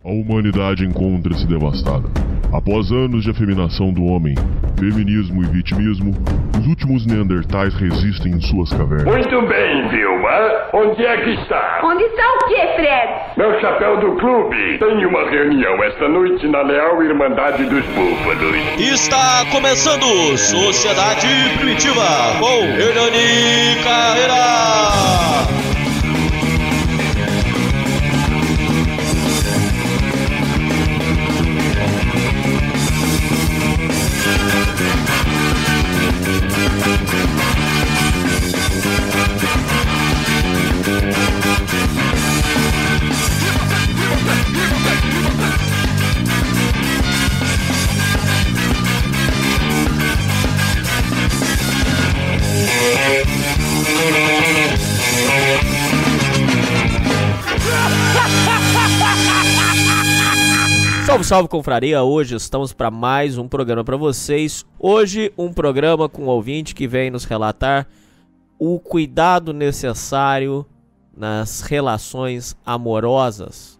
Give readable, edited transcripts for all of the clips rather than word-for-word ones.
A humanidade encontra-se devastada. Após anos de afeminação do homem, feminismo e vitimismo, os últimos neandertais resistem em suas cavernas. Muito bem, Vilma. Onde é que está? Onde está o quê, Fred? Meu chapéu do clube. Tem uma reunião esta noite na Leal Irmandade dos Búfalos. Está começando Sociedade Primitiva com Hernani Carreira. Salve, salve, confraria! Hoje estamos para mais um programa para vocês. Hoje um programa com um ouvinte que vem nos relatar o cuidado necessário nas relações amorosas.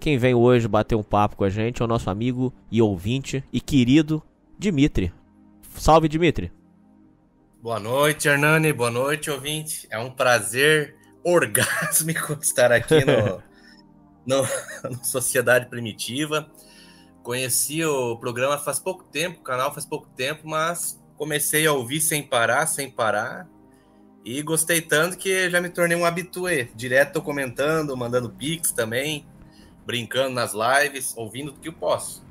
Quem vem hoje bater um papo com a gente é o nosso amigo e ouvinte e querido Dimitri. Salve, Dimitri! Boa noite, Hernani. Boa noite, ouvinte. É um prazer orgásmico estar aqui no Sociedade Primitiva. Conheci o programa faz pouco tempo, o canal faz pouco tempo, mas comecei a ouvir sem parar, e gostei tanto que já me tornei um habitué. Direto tô comentando, mandando pics também, brincando nas lives, ouvindo o que eu posso.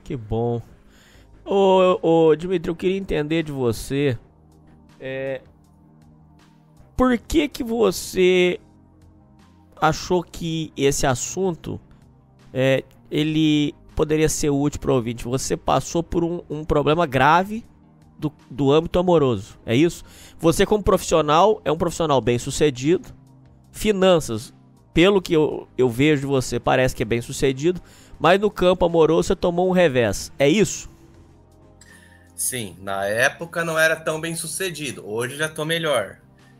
Que bom. Ô Dimitri, eu queria entender de você, por que você achou que esse assunto ele poderia ser útil para o ouvinte? Você passou por um problema grave do âmbito amoroso, é isso? Você, como profissional, é um profissional bem sucedido. Finanças, pelo que eu vejo de você, parece que é bem sucedido, mas no campo amoroso você tomou um revés, é isso? Sim, na época não era tão bem sucedido, hoje já tô melhor.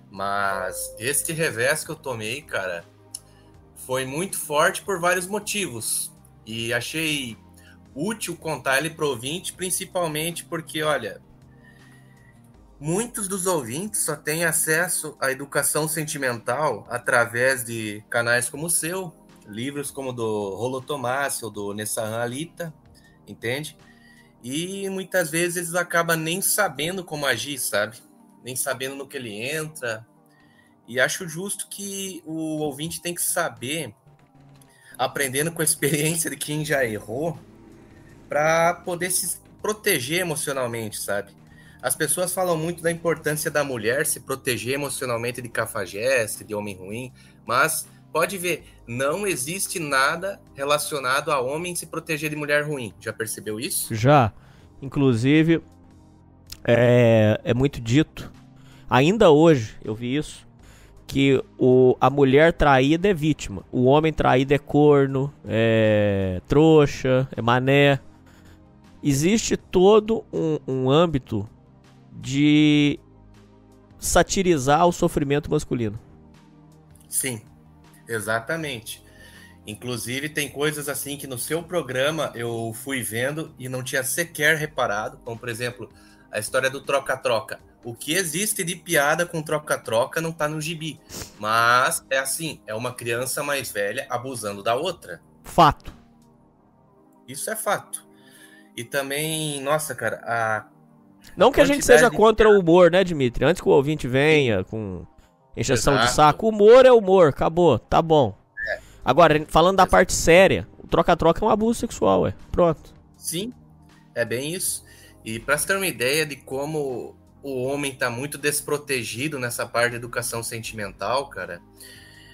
Mas esse revés que eu tomei, cara, foi muito forte por vários motivos. E achei útil contar ele pro ouvinte, principalmente porque, olha, muitos dos ouvintes só têm acesso à educação sentimental através de canais como o seu, livros como do Rollo Tomassi ou do Nessahan Alita, entende? E muitas vezes eles acabam nem sabendo como agir, sabe? Nem sabendo no que ele entra. E acho justo que o ouvinte tem que saber, aprendendo com a experiência de quem já errou, para poder se proteger emocionalmente, sabe? As pessoas falam muito da importância da mulher se proteger emocionalmente de cafajeste, de homem ruim, mas pode ver, não existe nada relacionado a homem se proteger de mulher ruim. Já percebeu isso? Já. Inclusive, é muito dito, ainda hoje eu vi isso, que a mulher traída é vítima, o homem traído é corno, é trouxa, é mané. Existe todo um âmbito de satirizar o sofrimento masculino. Sim, exatamente. Inclusive tem coisas assim que no seu programa eu fui vendo e não tinha sequer reparado, como por exemplo, a história do troca-troca. O que existe de piada com troca-troca não tá no gibi. Mas é assim, é uma criança mais velha abusando da outra. Fato. Isso é fato. E também, nossa, cara, não que a gente seja contra o humor, né, Dimitri? Antes que o ouvinte venha com encheção de saco, humor é humor, acabou, tá bom. Agora, falando da parte séria, o troca-troca é um abuso sexual, pronto. Sim, é bem isso. E pra você ter uma ideia de como o homem tá muito desprotegido nessa parte de educação sentimental, cara,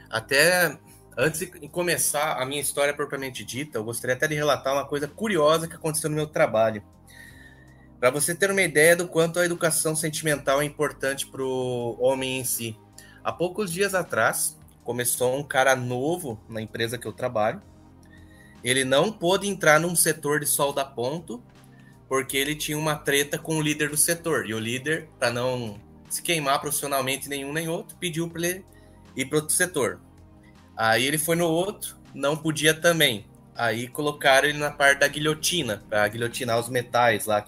até antes de começar a minha história propriamente dita, eu gostaria até de relatar uma coisa curiosa que aconteceu no meu trabalho. Para você ter uma ideia do quanto a educação sentimental é importante pro homem em si. Há poucos dias atrás, começou um cara novo na empresa que eu trabalho. Ele não pôde entrar num setor de solda a ponto porque ele tinha uma treta com o líder do setor. E o líder, para não se queimar profissionalmente nenhum nem outro, pediu para ele ir para outro setor. Aí ele foi no outro, não podia também. Aí colocaram ele na parte da guilhotina, para guilhotinar os metais lá,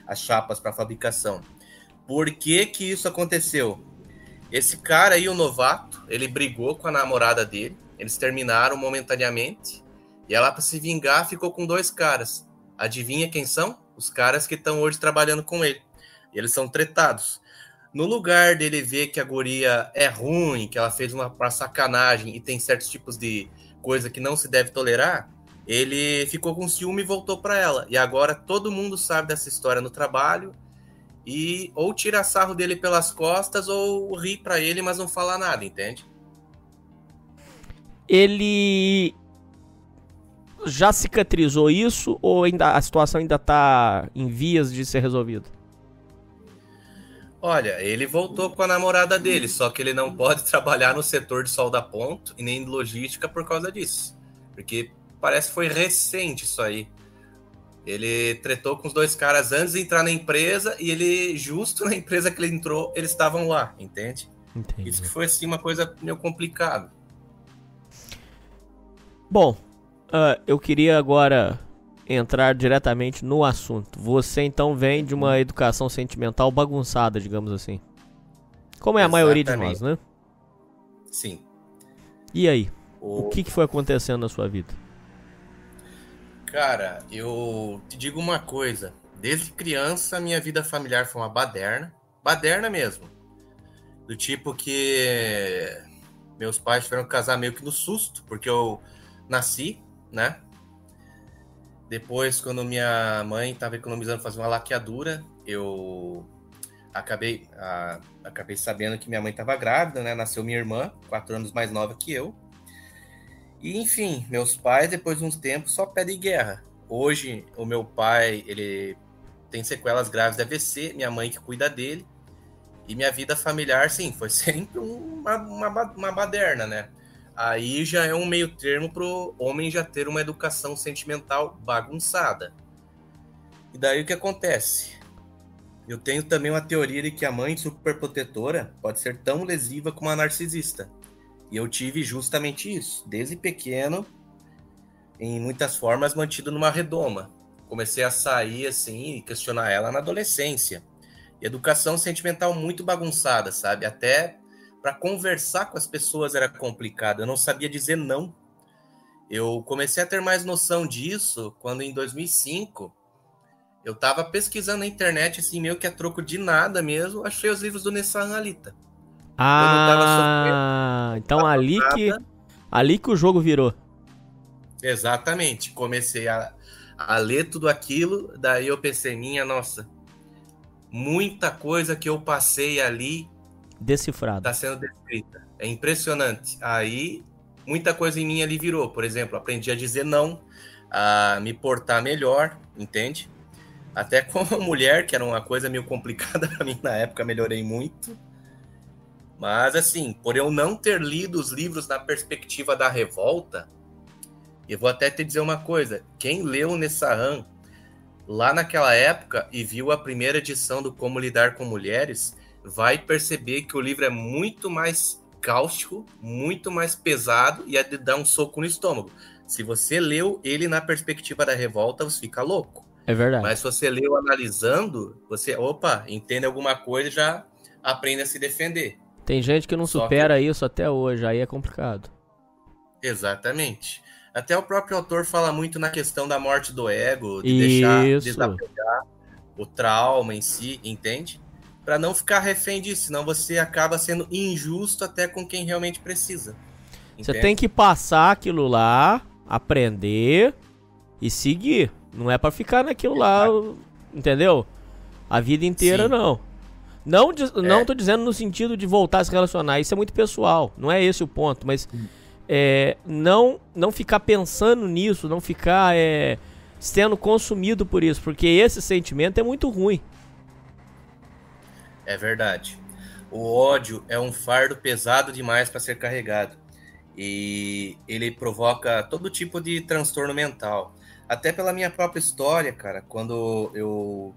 as chapas para fabricação. Por que que isso aconteceu? Esse cara aí, o novato, ele brigou com a namorada dele, eles terminaram momentaneamente, e ela, para se vingar, ficou com 2 caras. Adivinha quem são? Os caras que estão hoje trabalhando com ele. E eles são tretados. No lugar dele ver que a guria é ruim, que ela fez uma sacanagem e tem certos tipos de coisa que não se deve tolerar, ele ficou com ciúme e voltou para ela. E agora todo mundo sabe dessa história no trabalho e ou tira sarro dele pelas costas ou ri para ele, mas não fala nada, entende? Ele já cicatrizou isso ou ainda a situação ainda tá em vias de ser resolvida? Olha, ele voltou com a namorada dele, só que ele não pode trabalhar no setor de solda ponto e nem de logística por causa disso. Porque parece que foi recente isso aí. Ele tretou com os 2 caras antes de entrar na empresa e ele, justo na empresa que ele entrou, eles estavam lá, entende? Entendi. Isso que foi assim uma coisa meio complicada. Bom, eu queria agora entrar diretamente no assunto. Você então vem de uma educação sentimental bagunçada, digamos assim. Como é a maioria de nós, né? Sim. E aí? O que foi acontecendo na sua vida? Cara, eu te digo uma coisa. Desde criança, minha vida familiar foi uma baderna. Baderna mesmo. Do tipo que meus pais tiveram que casar meio que no susto, porque eu nasci, né? Depois, quando minha mãe estava economizando fazer uma laqueadura, eu acabei sabendo que minha mãe estava grávida, né? Nasceu minha irmã, 4 anos mais nova que eu. E, enfim, meus pais, depois de uns tempos, só pedem guerra. Hoje, o meu pai, ele tem sequelas graves de AVC, minha mãe que cuida dele. E minha vida familiar, sim, foi sempre uma baderna, né? Aí já é um meio termo pro homem já ter uma educação sentimental bagunçada. E daí o que acontece? Eu tenho também uma teoria de que a mãe superprotetora pode ser tão lesiva como a narcisista. E eu tive justamente isso. Desde pequeno, em muitas formas, mantido numa redoma. Comecei a sair assim e questionar ela na adolescência. E educação sentimental muito bagunçada, sabe? Até para conversar com as pessoas era complicado. Eu não sabia dizer não. Eu comecei a ter mais noção disso quando, em 2005, eu estava pesquisando na internet, assim, meio que a troco de nada mesmo, achei os livros do Nessa Alita. Então ali que o jogo virou. Exatamente. Comecei a ler tudo aquilo, daí eu pensei, nossa, muita coisa que eu passei ali decifrado. Tá sendo descrita. É impressionante. Aí, muita coisa em mim ali virou. Por exemplo, aprendi a dizer não, a me portar melhor, entende? Até como mulher, que era uma coisa meio complicada pra mim na época, melhorei muito. Mas, assim, por eu não ter lido os livros na perspectiva da revolta, eu vou até te dizer uma coisa. Quem leu Nessahan lá naquela época e viu a primeira edição do Como Lidar com Mulheres, vai perceber que o livro é muito mais cáustico, muito mais pesado e é de dar um soco no estômago. Se você leu ele na perspectiva da revolta, você fica louco. É verdade. Mas se você leu analisando, você, entende alguma coisa e já aprende a se defender. Tem gente que não supera isso até hoje, aí é complicado. Exatamente. Até o próprio autor fala muito na questão da morte do ego, de deixar desapegar o trauma em si, entende? Para não ficar refém disso, senão você acaba sendo injusto até com quem realmente precisa. Entende? Você tem que passar aquilo lá, aprender e seguir. Não é para ficar naquilo lá, entendeu? A vida inteira. Sim. Não tô dizendo no sentido de voltar a se relacionar, isso é muito pessoal, não é esse o ponto, mas não ficar pensando nisso, não ficar sendo consumido por isso, porque esse sentimento é muito ruim. É verdade. O ódio é um fardo pesado demais para ser carregado. E ele provoca todo tipo de transtorno mental. Até pela minha própria história, cara, quando eu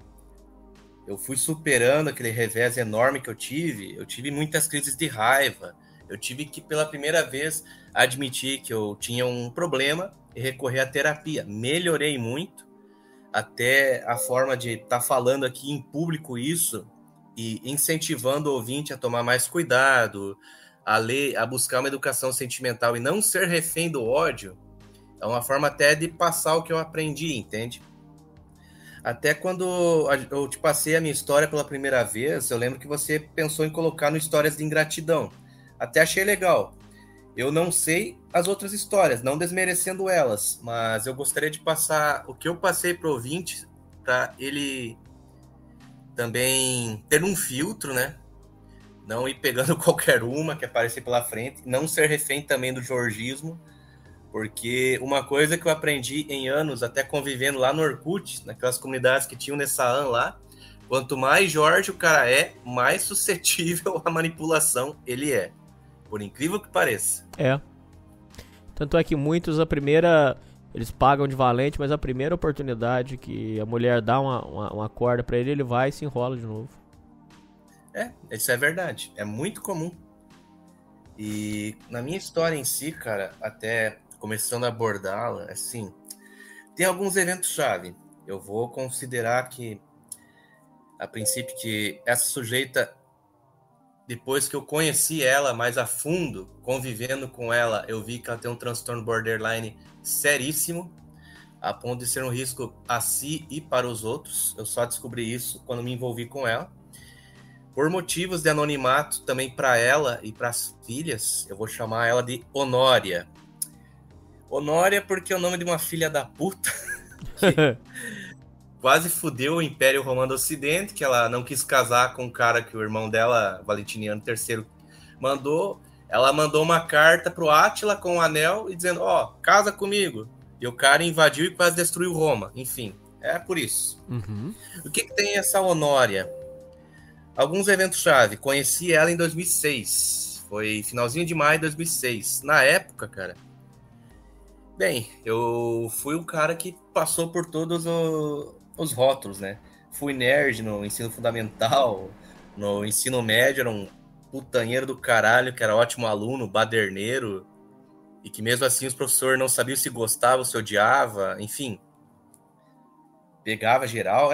fui superando aquele revés enorme que eu tive muitas crises de raiva. Eu tive que, pela primeira vez, admitir que eu tinha um problema e recorrer à terapia. Melhorei muito, até a forma de estar falando aqui em público isso e incentivando o ouvinte a tomar mais cuidado, a ler, a buscar uma educação sentimental e não ser refém do ódio, é uma forma até de passar o que eu aprendi, entende? Até quando eu te passei a minha história pela primeira vez, eu lembro que você pensou em colocar no Histórias de Ingratidão. Até achei legal. Eu não sei as outras histórias, não desmerecendo elas, mas eu gostaria de passar o que eu passei para o ouvinte, para ele também ter um filtro, né? Não ir pegando qualquer uma que aparecer pela frente, não ser refém também do jorgismo, porque uma coisa que eu aprendi em anos, até convivendo lá no Orkut, naquelas comunidades que tinham Nessahan lá, quanto mais Jorge o cara é, mais suscetível à manipulação ele é. Por incrível que pareça. É. Tanto é que muitos, eles pagam de valente, mas a primeira oportunidade que a mulher dá uma corda pra ele vai e se enrola de novo. Isso é verdade. É muito comum. E na minha história em si, cara, até começando a abordá-la, assim, tem alguns eventos-chave. Eu vou considerar que, a princípio, que essa sujeita, depois que eu conheci ela mais a fundo, convivendo com ela, eu vi que ela tem um transtorno borderline seríssimo, a ponto de ser um risco a si e para os outros. Eu só descobri isso quando me envolvi com ela. Por motivos de anonimato também para ela e para as filhas, eu vou chamar ela de Honória. Honória porque é o nome de uma filha da puta que quase fudeu o Império Romano do Ocidente, que ela não quis casar com o cara que o irmão dela, Valentiniano III, mandou. Ela mandou uma carta pro Átila com um anel e dizendo, casa comigo. E o cara invadiu e quase destruiu Roma. Enfim, é por isso. Uhum. O que tem essa Honória? Alguns eventos-chave. Conheci ela em 2006. Foi finalzinho de maio de 2006. Na época, cara... Bem, eu fui o cara que passou por todos os rótulos, né? Fui nerd no ensino fundamental, no ensino médio, era um putanheiro do caralho, que era ótimo aluno, baderneiro, e que mesmo assim os professores não sabiam se gostava ou se odiava, enfim. Pegava geral,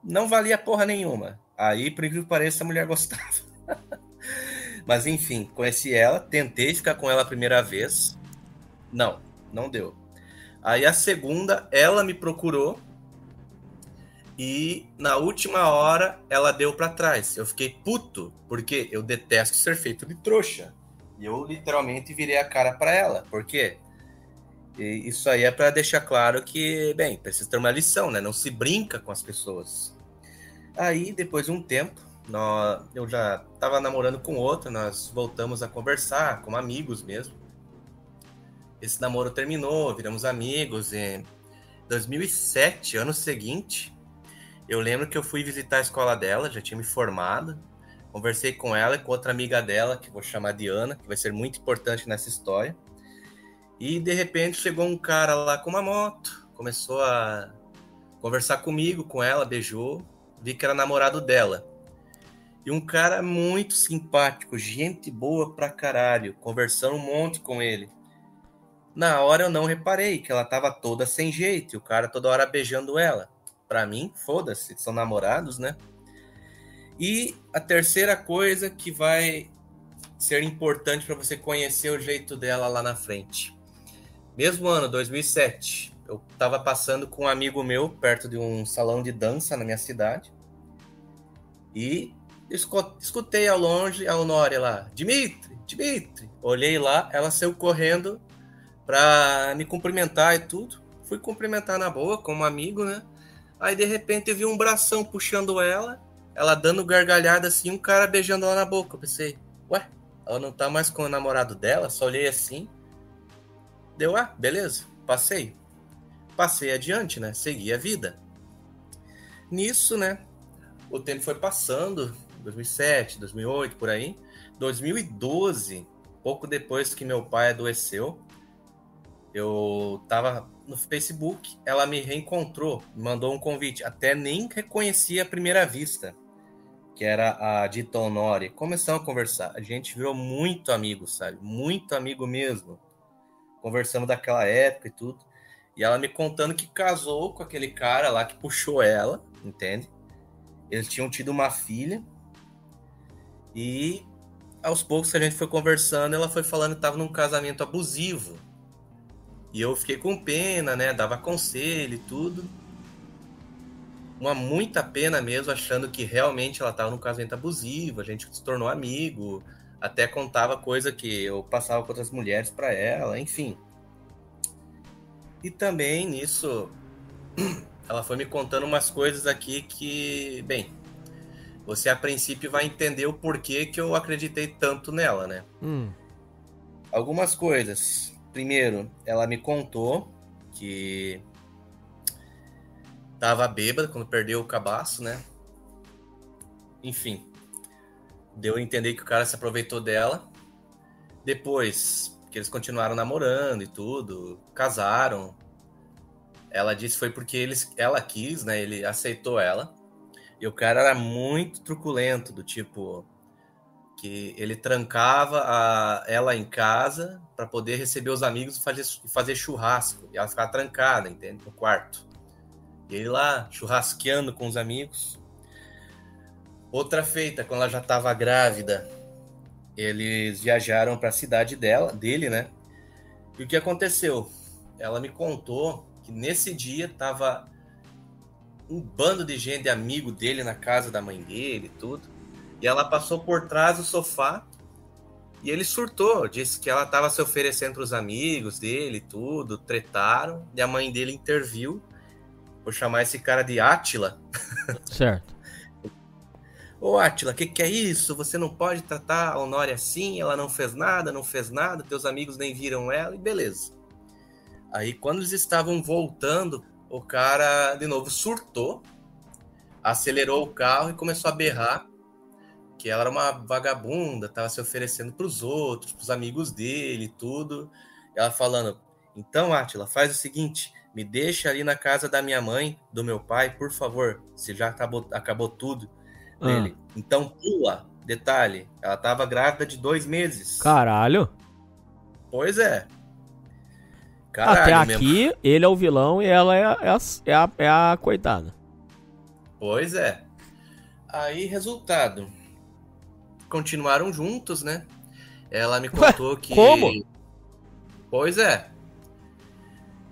não valia porra nenhuma. Aí, por incrível que pareça, a mulher gostava. Mas enfim, conheci ela, tentei ficar com ela a primeira vez. Não deu. Aí a segunda, ela me procurou e na última hora ela deu pra trás. Eu fiquei puto, porque eu detesto ser feito de trouxa. E eu literalmente virei a cara pra ela. Por quê? E isso aí é pra deixar claro que, bem, precisa ter uma lição, né? Não se brinca com as pessoas. Aí, depois de um tempo, eu já tava namorando com outra, nós voltamos a conversar, como amigos mesmo. Esse namoro terminou, viramos amigos. Em 2007, ano seguinte, eu lembro que eu fui visitar a escola dela, já tinha me formado. Conversei com ela e com outra amiga dela, que vou chamar de Ana, que vai ser muito importante nessa história. E, de repente, chegou um cara lá com uma moto, começou a conversar comigo, com ela, beijou. Vi que era namorado dela. E um cara muito simpático, gente boa pra caralho, conversando um monte com ele. Na hora eu não reparei que ela tava toda sem jeito e o cara toda hora beijando ela. Pra mim, foda-se, são namorados, né? E a terceira coisa que vai ser importante para você conhecer o jeito dela lá na frente. Mesmo ano, 2007, eu tava passando com um amigo meu perto de um salão de dança na minha cidade e escutei ao longe a Honória lá, Dimitri. Olhei lá, ela saiu correndo pra me cumprimentar e tudo. Fui cumprimentar na boa, como amigo, né? Aí, de repente, eu vi um bração puxando ela dando gargalhada assim, um cara beijando ela na boca. Eu pensei, ué, ela não tá mais com o namorado dela? Só olhei assim. Deu, beleza, passei adiante, né? Segui a vida. Nisso, né? O tempo foi passando, 2007, 2008, por aí. 2012, pouco depois que meu pai adoeceu, eu tava no Facebook, ela me reencontrou, me mandou um convite, até nem reconheci à primeira vista, que era a dita Honória. Começamos a conversar, a gente virou muito amigo, sabe? Muito amigo mesmo. conversando daquela época e tudo. E ela me contando que casou com aquele cara lá que puxou ela, entende? Eles tinham tido uma filha. E aos poucos que a gente foi conversando, ela foi falando que estava num casamento abusivo. E eu fiquei com pena, né? Dava conselho e tudo. Muita pena mesmo, achando que realmente ela estava num casamento abusivo. A gente se tornou amigo. Até contava coisa que eu passava com outras mulheres para ela, enfim. E também nisso, ela foi me contando umas coisas aqui que, bem, você a princípio vai entender o porquê que eu acreditei tanto nela, né? Algumas coisas. Primeiro, ela me contou que tava bêbada quando perdeu o cabaço, né? Enfim, deu a entender que o cara se aproveitou dela. Depois, que eles continuaram namorando e tudo, casaram. Ela disse que foi porque ela quis, né? Ele aceitou ela. E o cara era muito truculento, do tipo que ele trancava ela em casa para poder receber os amigos e fazer churrasco. E ela ficava trancada, entende? No quarto. E ele lá, churrasqueando com os amigos. Outra feita, quando ela já estava grávida, eles viajaram para a cidade dele, né? E o que aconteceu? Ela me contou que nesse dia tava um bando de gente, amigo dele, na casa da mãe dele e tudo. E ela passou por trás do sofá e ele surtou. Disse que ela estava se oferecendo para os amigos dele e tudo. Tretaram. E a mãe dele interviu. Vou chamar esse cara de Átila. Certo. Ô Átila, o que é isso? Você não pode tratar a Honória assim. Ela não fez nada. Teus amigos nem viram ela. E beleza. Aí quando eles estavam voltando, o cara de novo surtou. Acelerou o carro e começou a berrar. Que ela era uma vagabunda, tava se oferecendo pros outros, pros amigos dele e tudo. Ela falando, então, Átila, faz o seguinte, me deixa ali na casa da minha mãe, do meu pai, por favor, se já acabou tudo. Ele, então pula. Detalhe, ela tava grávida de 2 meses. Caralho. Pois é. Caralho, até aqui, mesmo. Ele é o vilão e ela é a coitada. Pois é. Aí, resultado... Continuaram juntos, né? Ela me contou que... Como? Pois é.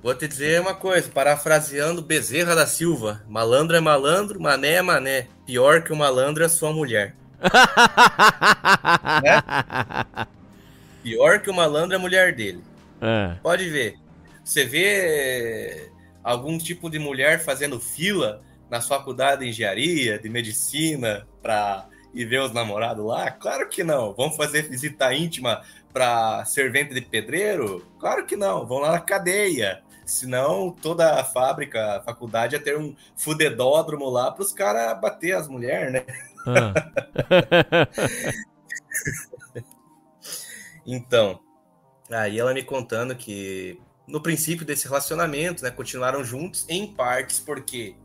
Vou te dizer uma coisa, parafraseando Bezerra da Silva. Malandro é malandro, mané é mané. Pior que o malandro é sua mulher. Né? Pior que o malandro é a mulher dele. Pode ver. Você vê algum tipo de mulher fazendo fila nas faculdades de engenharia, de medicina, pra... e ver os namorados lá? Claro que não. Vão fazer visita íntima para servente de pedreiro? Claro que não. Vão lá na cadeia. Senão toda a fábrica, a faculdade ia ter um fudedódromo lá para os caras bater as mulheres, né? Então, aí ela me contando que no princípio desse relacionamento, né, continuaram juntos em partes porque...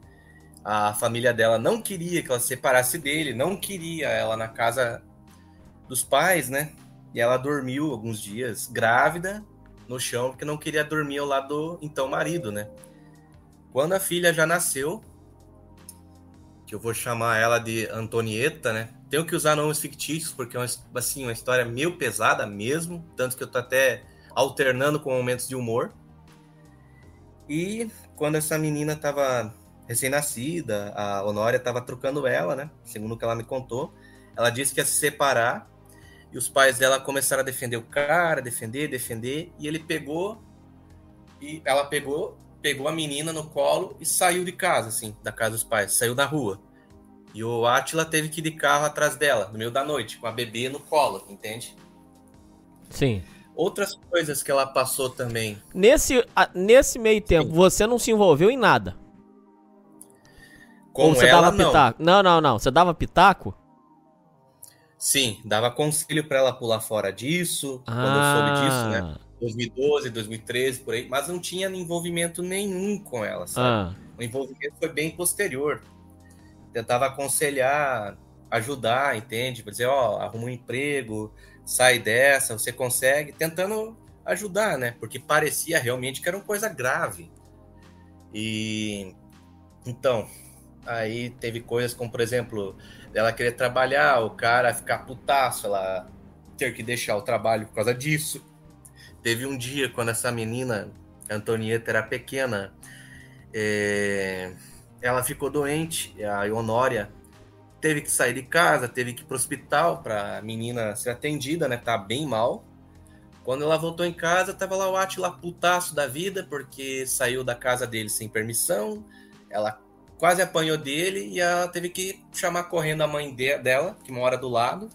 a família dela não queria que ela se separasse dele, não queria ela na casa dos pais, né? E ela dormiu alguns dias grávida no chão, porque não queria dormir ao lado do então marido, né? Quando a filha já nasceu, que eu vou chamar ela de Antonieta, né? Tenho que usar nomes fictícios, porque é uma história meio pesada mesmo, tanto que eu tô até alternando com momentos de humor. E quando essa menina tava... recém-nascida, a Honória estava trocando ela, né? Segundo o que ela me contou. Ela disse que ia se separar e os pais dela começaram a defender o cara, defender, e ele ela pegou a menina no colo e saiu de casa, assim, da casa dos pais, saiu da rua. E o Átila teve que ir de carro atrás dela, no meio da noite, com a bebê no colo, entende? Sim. Outras coisas que ela passou também. Nesse meio tempo, você não se envolveu em nada? Com ou você ela, dava pitaco? Não. Você dava pitaco? Sim, dava conselho pra ela pular fora disso, quando eu soube disso, né? 2012, 2013, por aí. Mas não tinha envolvimento nenhum com ela, sabe? O envolvimento foi bem posterior. Tentava aconselhar, ajudar, entende? Pra dizer, arruma um emprego, sai dessa, você consegue. Tentando ajudar, né? Porque parecia realmente que era uma coisa grave. E então, aí teve coisas como, por exemplo, ela querer trabalhar, o cara ficar putaço, ela ter que deixar o trabalho por causa disso. Teve um dia quando essa menina, Antonieta, era pequena, ela ficou doente, a Honória teve que sair de casa, teve que ir pro hospital pra menina ser atendida, né? Tá bem mal. Quando ela voltou em casa, tava lá o Átila putaço da vida, porque saiu da casa dele sem permissão. Ela quase apanhou dele e ela teve que chamar correndo a mãe dela, que mora do lado,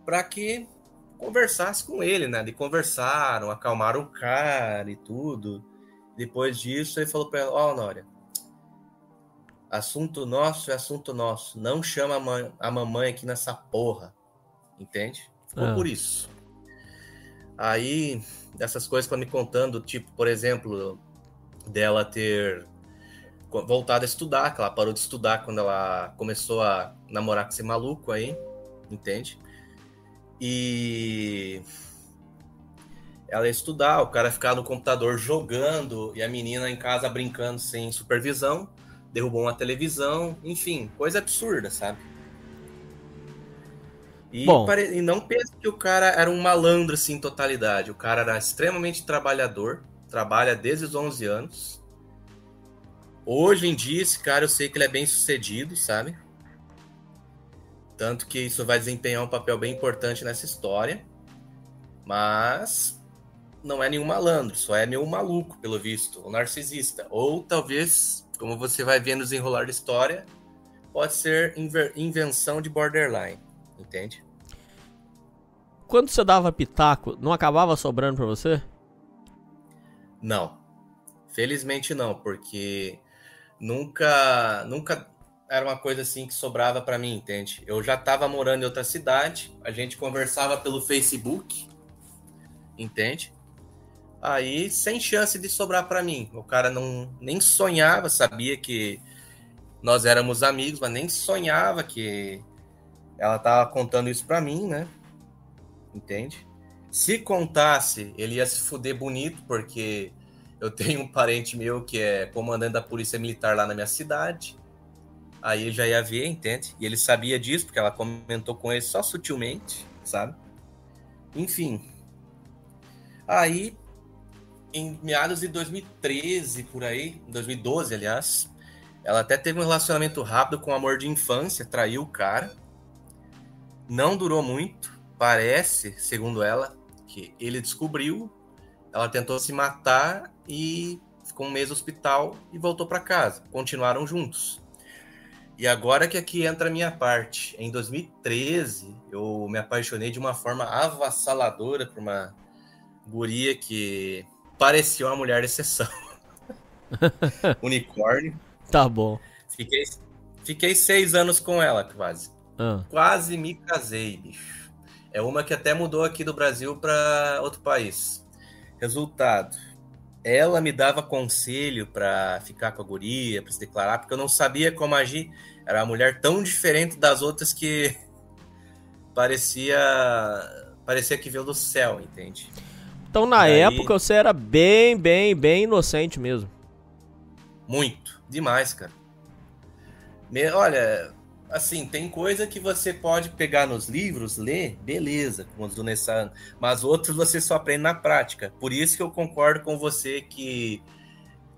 pra que conversasse com ele, né? De conversaram, acalmaram o cara e tudo. Depois disso, ele falou pra ela, ó, Honória, assunto nosso é assunto nosso. Não chama a mamãe aqui nessa porra. Entende? Ficou por isso. Aí, dessas coisas que ela me contando, tipo, por exemplo, dela ter voltado a estudar, que ela parou de estudar quando ela começou a namorar com esse maluco aí, entende? E ela ia estudar, o cara ficava no computador jogando e a menina em casa brincando sem supervisão, derrubou uma televisão, enfim, coisa absurda, sabe? E não pense que o cara era um malandro assim em totalidade. O cara era extremamente trabalhador, trabalha desde os 11 anos. Hoje em dia, esse cara, eu sei que ele é bem sucedido, sabe? Tanto que isso vai desempenhar um papel bem importante nessa história. Mas não é nenhum malandro, só é meio maluco, pelo visto, um narcisista. Ou talvez, como você vai ver no desenrolar da história, pode ser invenção de borderline, entende? Quando você dava pitaco, não acabava sobrando pra você? Não. Felizmente não, porque nunca era uma coisa assim que sobrava pra mim, entende? Eu já tava morando em outra cidade, a gente conversava pelo Facebook, entende? Aí, sem chance de sobrar pra mim. O cara nem sonhava, sabia que nós éramos amigos, mas nem sonhava que ela tava contando isso pra mim, né? Entende? Se contasse, ele ia se fuder bonito, porque eu tenho um parente meu que é comandante da polícia militar lá na minha cidade. Aí ele já ia ver, entende? E ele sabia disso, porque ela comentou com ele só sutilmente, sabe? Enfim. Aí, em meados de 2013, por aí, 2012, aliás, ela até teve um relacionamento rápido com o amor de infância, traiu o cara. Não durou muito. Parece, segundo ela, que ele descobriu, ela tentou se matar e ficou um mês no hospital e voltou para casa. Continuaram juntos. E agora que aqui entra a minha parte. Em 2013, eu me apaixonei de uma forma avassaladora por uma guria que parecia uma mulher de exceção. Unicórnio. Tá bom. Fiquei 6 anos com ela, quase. Quase me casei, bicho. É uma que até mudou aqui do Brasil para outro país. Resultado, ela me dava conselho para ficar com a guria, para se declarar, porque eu não sabia como agir. Era uma mulher tão diferente das outras que parecia que veio do céu, entende? Então, na época, você era bem inocente mesmo. Muito, demais, cara. Olha, assim, tem coisa que você pode pegar nos livros, ler, beleza, como os do Nessan, mas outros você só aprende na prática. Por isso que eu concordo com você que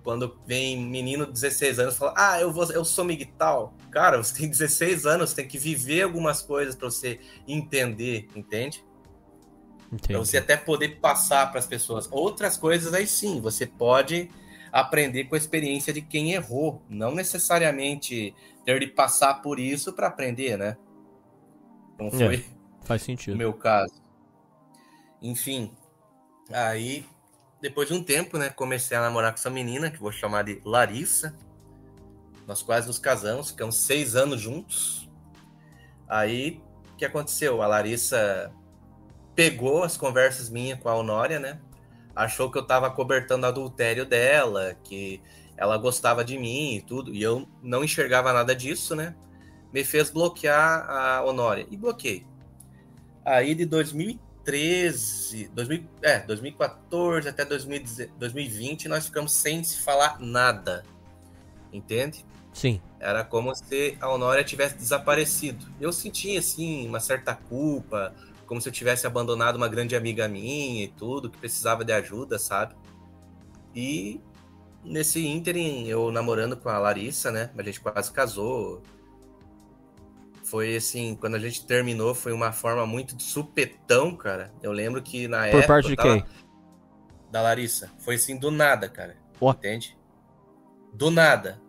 quando vem menino de 16 anos e fala, eu sou migtal. Cara, você tem 16 anos, tem que viver algumas coisas para você entender, entende? Para você até poder passar para as pessoas. Outras coisas aí sim, você pode aprender com a experiência de quem errou, não necessariamente ter de passar por isso para aprender, né? Como foi faz sentido. No meu caso. Enfim, aí depois de um tempo, né, comecei a namorar com essa menina, que vou chamar de Larissa. Nós quase nos casamos, ficamos 6 anos juntos. Aí, o que aconteceu? A Larissa pegou as conversas minhas com a Honória, né? Achou que eu tava cobertando o adultério dela, que ela gostava de mim e tudo, e eu não enxergava nada disso, né? Me fez bloquear a Honória, e bloqueei. Aí, de 2013 2014 até 2020 nós ficamos sem se falar nada, entende? Sim. Era como se a Honória tivesse desaparecido. Eu sentia, assim, uma certa culpa, como se eu tivesse abandonado uma grande amiga minha e tudo, que precisava de ajuda, sabe? E nesse ínterim, eu namorando com a Larissa, né? A gente quase casou. Foi assim, quando a gente terminou, foi uma forma muito de supetão, cara. Eu lembro que na época... Por parte de quem? Da Larissa. Foi assim, do nada, cara. Ó. Entende? Do nada.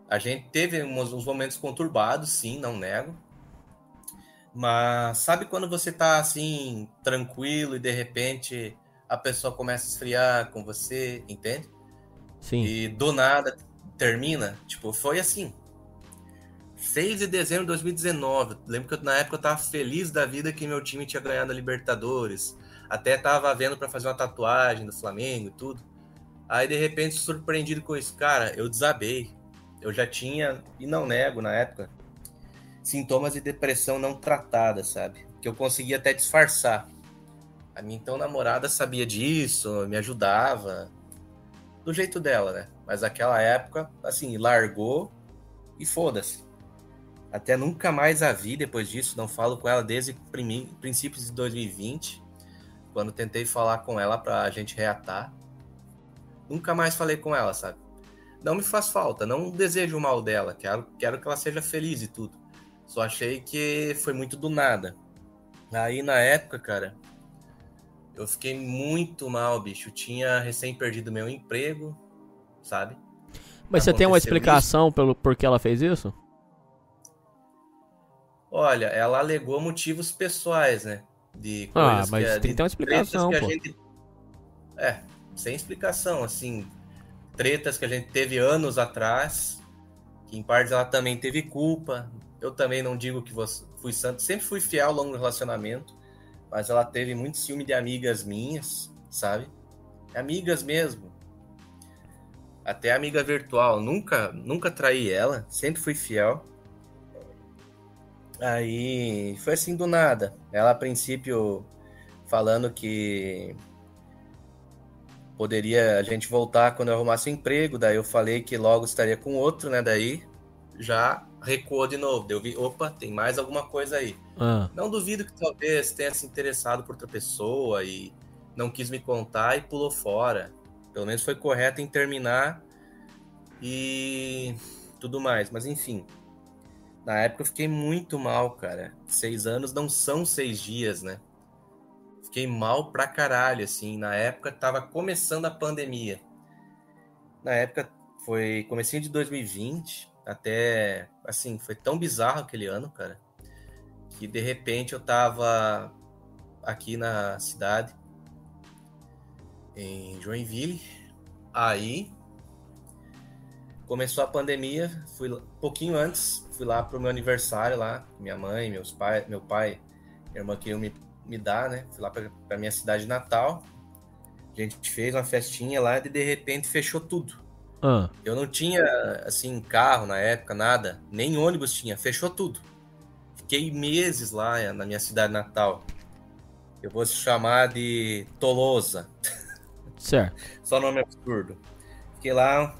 A gente teve uns momentos conturbados, sim, não nego. Mas sabe quando você tá assim, tranquilo e de repente a pessoa começa a esfriar com você, entende? Sim. E do nada termina? Tipo, foi assim. 6 de dezembro de 2019. Lembro que na época eu tava feliz da vida que meu time tinha ganhado a Libertadores. Até tava vendo pra fazer uma tatuagem do Flamengo e tudo. Aí de repente, surpreendido com isso, cara, eu desabei. Eu já tinha, e não nego na época, sintomas de depressão não tratada, sabe? Que eu conseguia até disfarçar. A minha então namorada sabia disso, me ajudava. Do jeito dela, né? Mas naquela época, assim, largou e foda-se. Até nunca mais a vi depois disso. Não falo com ela desde princípios de 2020, quando tentei falar com ela pra gente reatar. Nunca mais falei com ela, sabe? Não me faz falta, não desejo o mal dela. Quero que ela seja feliz e tudo. Só achei que foi muito do nada. Aí, na época, cara, eu fiquei muito mal, bicho. Eu tinha recém perdido meu emprego, sabe? Mas você tem uma Aconteceu explicação pelo porquê ela fez isso? Olha, ela alegou motivos pessoais, né? De Ah, coisas mas tem que ter uma explicação, tretas pô. que a gente... sem explicação, assim. Tretas que a gente teve anos atrás, que em partes ela também teve culpa. Eu também não digo que fui santo, sempre fui fiel ao longo do relacionamento, mas ela teve muito ciúme de amigas minhas, sabe? Amigas mesmo. Até amiga virtual, nunca traí ela, sempre fui fiel. Aí foi assim do nada. Ela a princípio falando que poderia a gente voltar quando eu arrumasse um emprego, daí eu falei que logo estaria com outro, né? Daí já recuou de novo. Daí eu vi, opa, tem mais alguma coisa aí. Não duvido que talvez tenha se interessado por outra pessoa e não quis me contar e pulou fora. Pelo menos foi correto em terminar e tudo mais. Mas enfim, na época eu fiquei muito mal, cara. 6 anos não são 6 dias, né? Fiquei mal pra caralho, assim. Na época tava começando a pandemia. Na época foi comecinho de 2020, até, assim, foi tão bizarro aquele ano, cara, que de repente eu tava aqui na cidade, em Joinville. Aí começou a pandemia, fui um pouquinho antes, fui lá pro meu aniversário lá, minha mãe, meu pai, minha irmã queriam me dar, né? Fui lá pra minha cidade natal. A gente fez uma festinha lá e de repente fechou tudo. Eu não tinha, assim, carro na época, nada. Nem ônibus tinha, fechou tudo. Fiquei meses lá na minha cidade natal. Eu vou se chamar de Tolosa. Certo. Só nome absurdo. Fiquei lá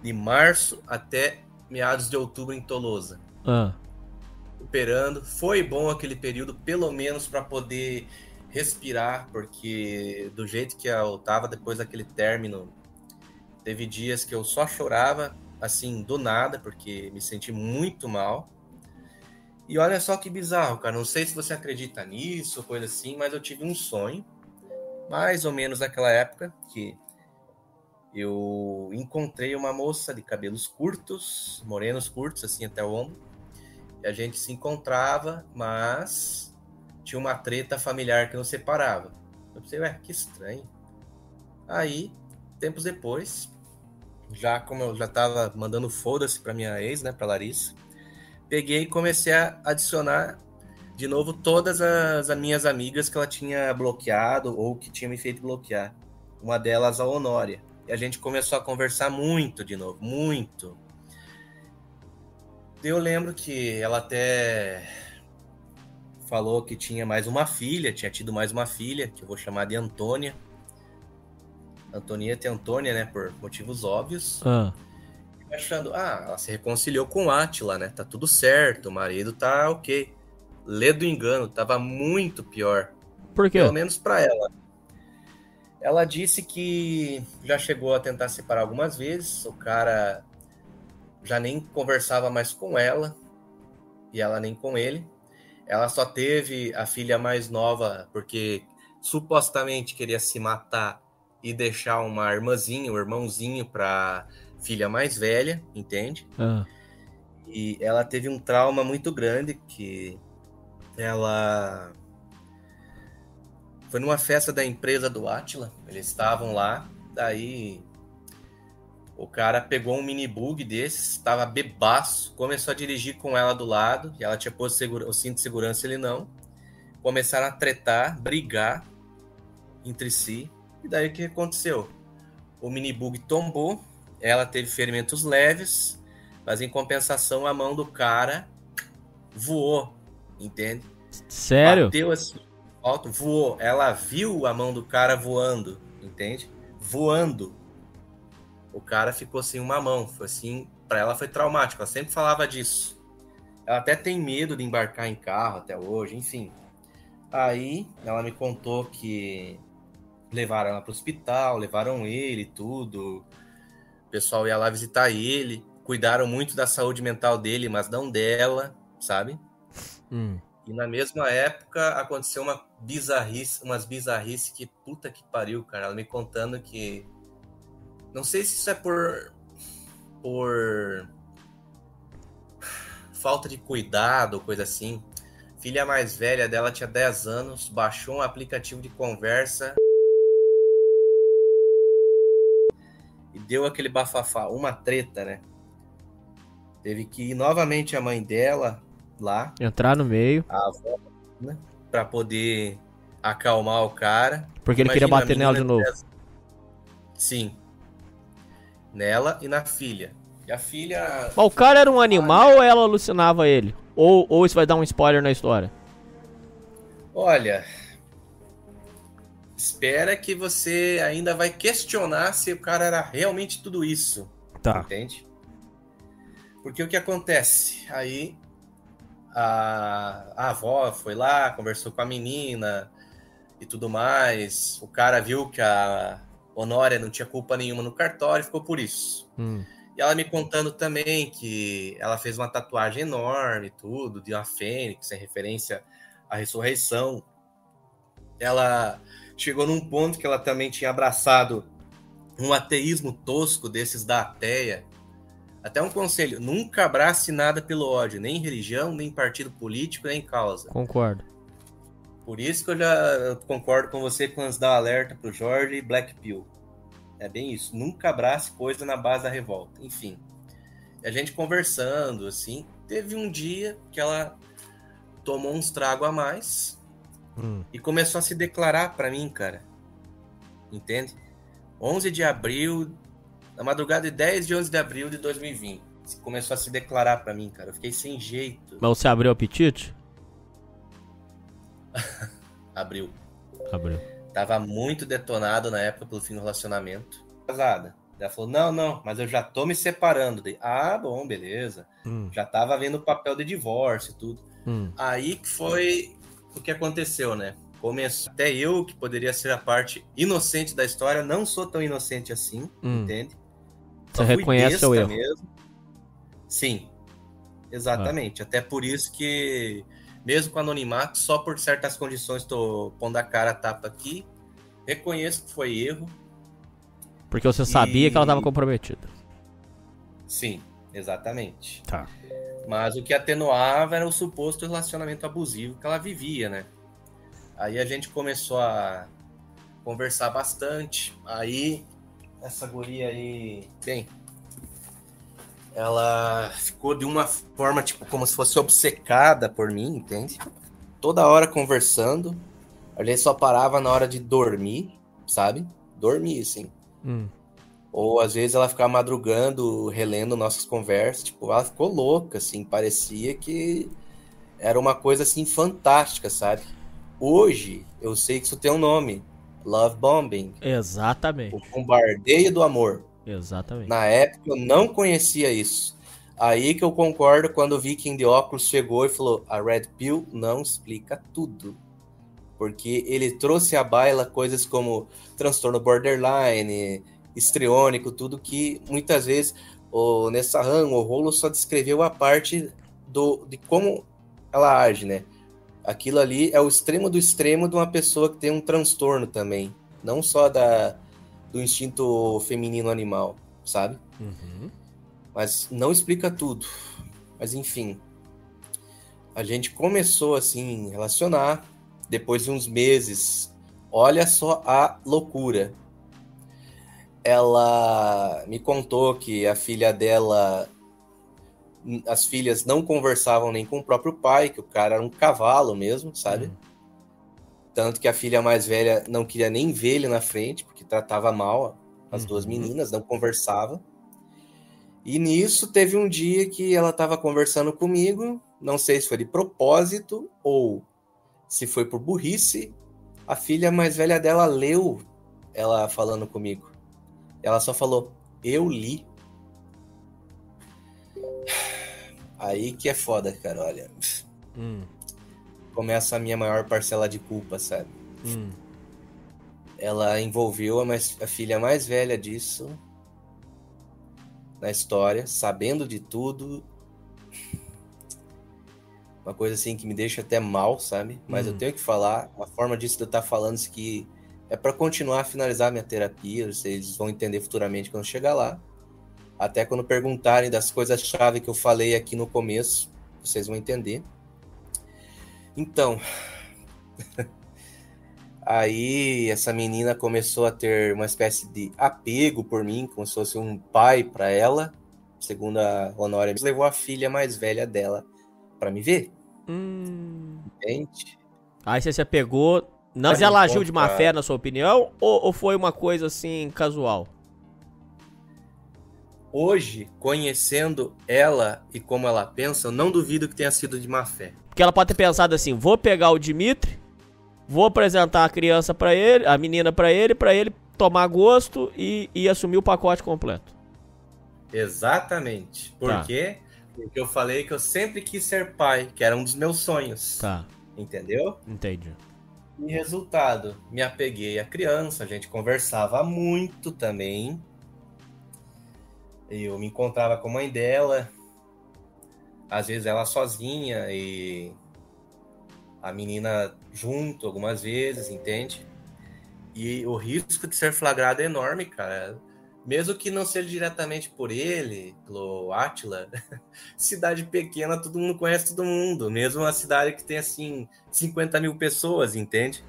de março até meados de outubro em Tolosa. Operando. Foi bom aquele período, pelo menos para poder respirar, porque do jeito que eu tava depois daquele término, teve dias que eu só chorava, assim, do nada, porque me senti muito mal. E olha só que bizarro, cara. Não sei se você acredita nisso, coisa assim, mas eu tive um sonho, mais ou menos naquela época, que eu encontrei uma moça de cabelos curtos, morenos curtos, assim, até o ombro. E a gente se encontrava, mas tinha uma treta familiar que nos separava. Eu pensei, ué, que estranho. Aí, tempos depois, já como eu já tava mandando foda-se pra minha ex, né, pra Larissa, peguei e comecei a adicionar de novo todas as minhas amigas que ela tinha bloqueado ou que tinha me feito bloquear. Uma delas, a Honória. E a gente começou a conversar muito de novo, muito. Eu lembro que ela até falou que tinha mais uma filha, tinha tido mais uma filha, que eu vou chamar de Antônia. Antonieta e Antônia, né, por motivos óbvios. Achando, ela se reconciliou com o Átila, né, tá tudo certo, o marido tá ok. Lê do engano, tava muito pior. Por quê? Pelo menos pra ela. Ela disse que já chegou a tentar separar algumas vezes, o cara já nem conversava mais com ela, e ela nem com ele. Ela só teve a filha mais nova porque supostamente queria se matar e deixar uma irmãzinha, um irmãozinho pra filha mais velha, entende? E ela teve um trauma muito grande que ela foi numa festa da empresa do Átila, eles estavam lá, daí o cara pegou um mini bug desses, estava bebaço, começou a dirigir com ela do lado, e ela tinha posto o cinto de segurança, ele não. Começaram a tretar, brigar entre si, e daí o que aconteceu? O mini bug tombou, ela teve ferimentos leves, mas em compensação a mão do cara voou, entende? Sério? Bateu assim, alto, voou. Ela viu a mão do cara voando, entende? Voando. O cara ficou sem uma mão, foi assim, para ela foi traumático, ela sempre falava disso. Ela até tem medo de embarcar em carro até hoje, enfim. Aí ela me contou que levaram ela para o hospital, levaram ele, tudo. O pessoal ia lá visitar ele, cuidaram muito da saúde mental dele, mas não dela, sabe? E na mesma época aconteceu umas bizarrices que puta que pariu, cara. Ela me contando que não sei se isso é por falta de cuidado ou coisa assim. Filha mais velha dela tinha 10 anos, baixou um aplicativo de conversa e deu aquele bafafá, uma treta, né? Teve que ir novamente a mãe dela lá. Entrar no meio. A avó, né? Pra poder acalmar o cara. Porque ele queria bater nela de novo. Sim. Nela e na filha. E a filha... Mas o cara era um animal ou ela alucinava ele? Ou isso vai dar um spoiler na história? Olha... Espera que você ainda vai questionar se o cara era realmente tudo isso. Tá. Entende? Porque o que acontece? Aí a avó foi lá, conversou com a menina e tudo mais. O cara viu que a Honória não tinha culpa nenhuma no cartório e ficou por isso. E ela me contando também que ela fez uma tatuagem enorme, tudo, de uma fênix, em referência à ressurreição. Ela chegou num ponto que ela também tinha abraçado um ateísmo tosco desses da ateia. Até um conselho, nunca abrace nada pelo ódio, nem religião, nem partido político, nem causa. Concordo. Por isso que eu já concordo com você quando dá alerta pro Jorge e Black Pill. É bem isso, nunca abrace coisa na base da revolta. Enfim, a gente conversando, assim, teve um dia que ela tomou uns tragos a mais e começou a se declarar pra mim, cara. Entende? 11 de abril... Na madrugada de 10 de 11 de abril de 2020. Começou a se declarar pra mim, cara. Eu fiquei sem jeito. Mas você abriu o apetite? Abriu. Abriu. Tava muito detonado na época pelo fim do relacionamento. Casada. Ela falou, não, mas eu já tô me separando. Bom, beleza. Já tava vendo o papel de divórcio e tudo. Aí que foi o que aconteceu, né? Começou. Até eu, que poderia ser a parte inocente da história, não sou tão inocente assim, entende? Você reconhece o erro. Mesmo. Sim, exatamente. Até por isso que, mesmo com anonimato, só por certas condições estou pondo a cara a tapa aqui, reconheço que foi erro. Porque você sabia que ela estava comprometida. Sim, exatamente. Tá. Mas o que atenuava era o suposto relacionamento abusivo que ela vivia, né? Aí a gente começou a conversar bastante. Aí, essa guria aí... Bem, ela ficou de uma forma, tipo, como se fosse obcecada por mim, entende? Toda hora conversando. A gente só parava na hora de dormir, sabe? Dormir, assim. Ou, às vezes, ela ficava madrugando, relendo nossas conversas. Tipo, ela ficou louca, assim. Parecia que era uma coisa assim fantástica, sabe? Hoje eu sei que isso tem um nome, love bombing, Exatamente. o bombardeio do amor. Exatamente. Na época eu não conhecia isso. Aí que eu concordo quando o Viking de óculos chegou e falou: a Red Pill não explica tudo. Porque ele trouxe à baila coisas como transtorno borderline, histriônico, tudo que muitas vezes o Nessahan, o Rolo só descreveu a parte de como ela age, né? Aquilo ali é o extremo do extremo de uma pessoa que tem um transtorno também. Não só do instinto feminino animal, sabe? Uhum. Mas não explica tudo. Mas enfim, a gente começou assim a relacionar. Depois de uns meses, olha só a loucura. Ela me contou que a filha dela, as filhas não conversavam nem com o próprio pai, que o cara era um cavalo mesmo, sabe? Tanto que a filha mais velha não queria nem ver ele na frente, porque tratava mal as duas meninas, não conversava. E nisso teve um dia que ela estava conversando comigo, não sei se foi de propósito ou se foi por burrice, a filha mais velha dela leu ela falando comigo. Ela só falou, eu li. Aí que é foda, cara, olha. Começa a minha maior parcela de culpa, sabe? Ela envolveu a filha mais velha disso na história, sabendo de tudo. Uma coisa assim que me deixa até mal, sabe? Mas eu tenho que falar. A forma disso de eu estar falando isso que é para continuar a finalizar minha terapia. Vocês vão entender futuramente quando chegar lá. Até quando perguntarem das coisas-chave que eu falei aqui no começo, vocês vão entender. Então, aí essa menina começou a ter uma espécie de apego por mim, como se fosse um pai para ela. Segundo a Honória, levou a filha mais velha dela para me ver. Entende? Aí você se apegou. Mas ela agiu de má fé, na sua opinião? Ou foi uma coisa assim, casual? Hoje, conhecendo ela e como ela pensa, eu não duvido que tenha sido de má fé. Porque ela pode ter pensado assim, vou pegar o Dimitri, vou apresentar a criança pra ele, a menina pra ele tomar gosto e assumir o pacote completo. Exatamente. Por quê? Porque eu falei que eu sempre quis ser pai, que era um dos meus sonhos. Tá. Entendeu? Entendi. E resultado, me apeguei à criança, a gente conversava muito também. Eu me encontrava com a mãe dela, às vezes ela sozinha e a menina junto algumas vezes, entende? E o risco de ser flagrado é enorme, cara. Mesmo que não seja diretamente por ele, pelo Átila, cidade pequena, todo mundo conhece todo mundo. Mesmo uma cidade que tem, assim, 50 mil pessoas, entende?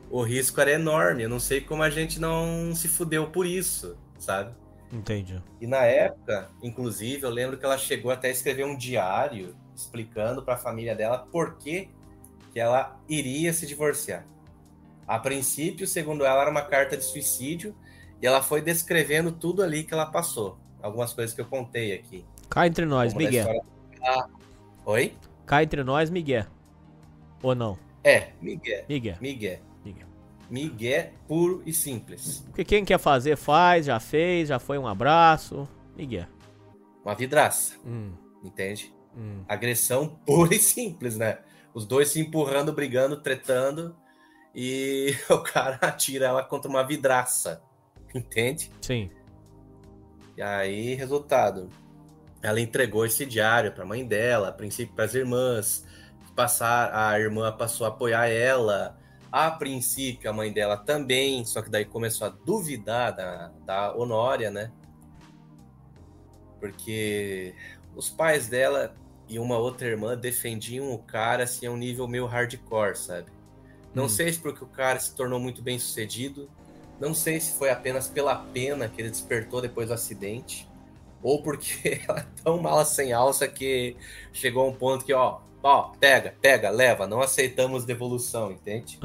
O risco era enorme. Eu não sei como a gente não se fudeu por isso, sabe? Entendi. E na época, inclusive, eu lembro que ela chegou até a escrever um diário explicando para a família dela por que ela iria se divorciar. A princípio, segundo ela, era uma carta de suicídio e ela foi descrevendo tudo ali que ela passou. Algumas coisas que eu contei aqui. Cá entre nós, Miguel. Oi? Cá entre nós, Miguel. Ou não? Miguel puro e simples. Porque quem quer fazer, faz, já fez, já foi um abraço. Miguel. Uma vidraça. Entende? Agressão pura e simples, né? Os dois se empurrando, brigando, tretando. E o cara atira ela contra uma vidraça. Entende? Sim. E aí, resultado. Ela entregou esse diário para a mãe dela, a princípio para as irmãs. A irmã passou a apoiar ela. A princípio, a mãe dela também. Só que daí começou a duvidar da Honória, né? Porque os pais dela e uma outra irmã defendiam o cara assim, a um nível meio hardcore, sabe? Não sei se porque o cara se tornou muito bem sucedido. Não sei se foi apenas pela pena que ele despertou depois do acidente. Ou porque ela é tão mala sem alça que chegou a um ponto que, ó, pega, leva. Não aceitamos devolução, entende?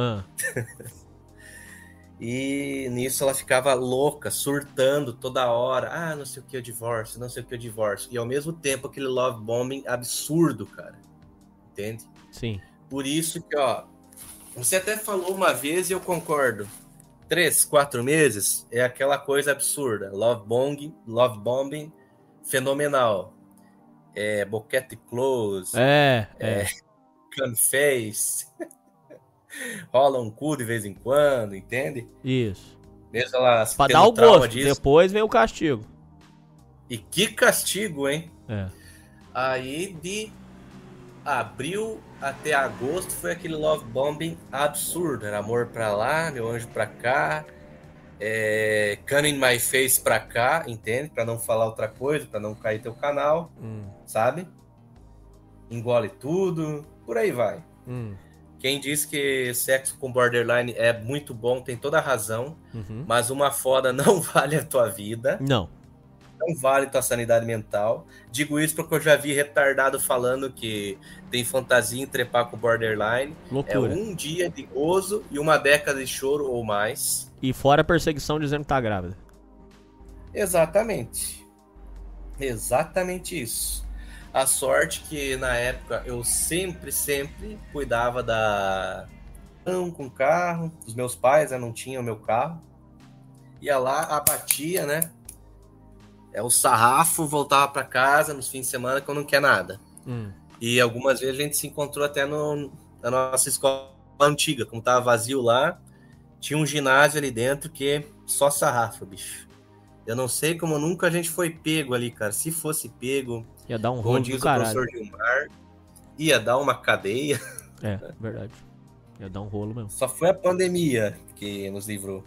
E nisso ela ficava louca, surtando toda hora. Ah, não sei o que, eu divórcio, não sei o que, eu divórcio. E ao mesmo tempo aquele love bombing absurdo, cara. Entende? Sim. Por isso que, ó, você até falou uma vez e eu concordo. 3, 4 meses é aquela coisa absurda. Love bombing fenomenal. Boquete close. Can face. Rola um cu de vez em quando, entende? Isso. Mesmo ela pra dar o gosto, depois vem o castigo. E que castigo, hein? Aí de abril até agosto foi aquele love bombing absurdo. Era amor pra lá, meu anjo pra cá, Can in my face pra cá, entende? Pra não falar outra coisa, pra não cair teu canal, sabe? Engole tudo, por aí vai. Quem diz que sexo com borderline é muito bom tem toda a razão, mas uma foda não vale a tua vida. Não vale tua sanidade mental. Digo isso porque eu já vi retardado falando que tem fantasia em trepar com borderline. Loucura. É um dia de gozo e uma década de choro ou mais. E fora a perseguição dizendo que tá grávida. Exatamente. Exatamente isso. A sorte que na época eu sempre cuidava com carro. Os meus pais não tinham meu carro. Ia lá, abatia, né? O sarrafo, voltava para casa nos fins de semana que eu não quer nada. E algumas vezes a gente se encontrou até na nossa escola antiga, como tava vazio lá, tinha um ginásio ali dentro que só sarrafo, bicho. Eu não sei como nunca a gente foi pego ali, cara. Se fosse pego, ia dar um rolo do caralho. O professor Gilmar, ia dar uma cadeia. Verdade. Ia dar um rolo mesmo. Só foi a pandemia que nos livrou.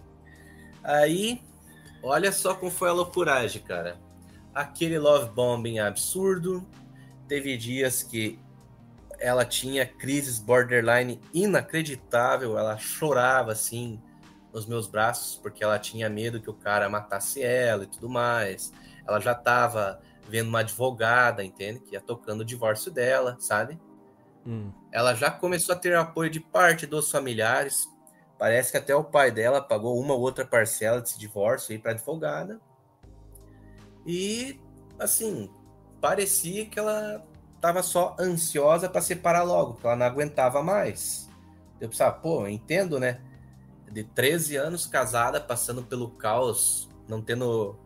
Aí, olha só como foi a loucuragem, cara. Aquele love bombing absurdo. Teve dias que ela tinha crises borderline inacreditável. Ela chorava, assim, nos meus braços, porque ela tinha medo que o cara matasse ela e tudo mais. Ela já tava vendo uma advogada, entende? Que ia tocando o divórcio dela, sabe? Ela já começou a ter apoio de parte dos familiares. Parece que até o pai dela pagou uma ou outra parcela desse divórcio aí pra advogada. E, assim, parecia que ela tava só ansiosa pra separar logo, porque ela não aguentava mais. Eu pensava, eu entendo, né? De 13 anos casada, passando pelo caos, não tendo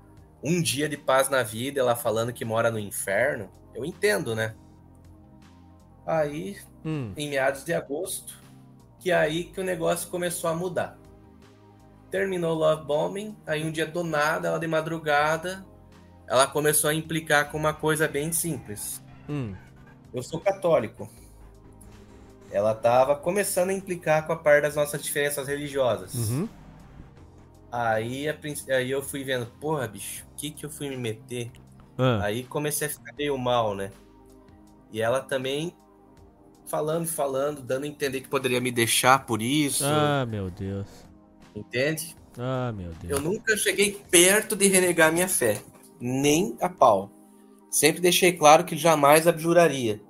um dia de paz na vida, ela falando que mora no inferno. Eu entendo, né? Aí, em meados de agosto, que aí que o negócio começou a mudar. Terminou o love bombing, aí um dia do nada, ela de madrugada, ela começou a implicar com uma coisa bem simples. Eu sou católico. Ela tava começando a implicar com a parte das nossas diferenças religiosas. Aí eu fui vendo, porra, bicho, o que eu fui me meter? Aí comecei a ficar meio mal, né? E ela também falando, dando a entender que poderia me deixar por isso. Ah, meu Deus. Entende? Ah, meu Deus. Eu nunca cheguei perto de renegar minha fé. Nem a pau. Sempre deixei claro que jamais abjuraria.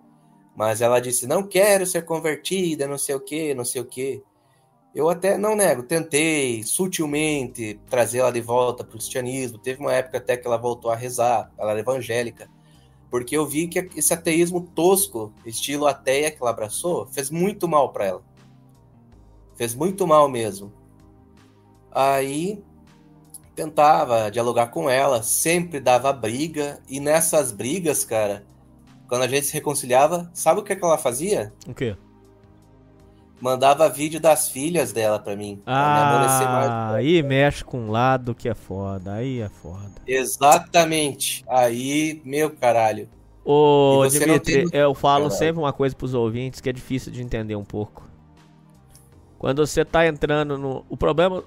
Mas ela disse, não quero ser convertida, não sei o quê, não sei o quê. Eu até não nego, tentei sutilmente trazer ela de volta para o cristianismo. Teve uma época até que ela voltou a rezar, ela era evangélica. Porque eu vi que esse ateísmo tosco, estilo ateia que ela abraçou, fez muito mal para ela. Fez muito mal mesmo. Aí, tentava dialogar com ela, sempre dava briga. E nessas brigas, cara, quando a gente se reconciliava, sabe o que ela fazia? O quê? Mandava vídeo das filhas dela pra mim. Aí mexe com um lado que é foda. Aí é foda. Exatamente. Aí, meu caralho. Ô, Dimitri, eu falo sempre uma coisa pros ouvintes que é difícil de entender um pouco. Quando você tá entrando no... O problema...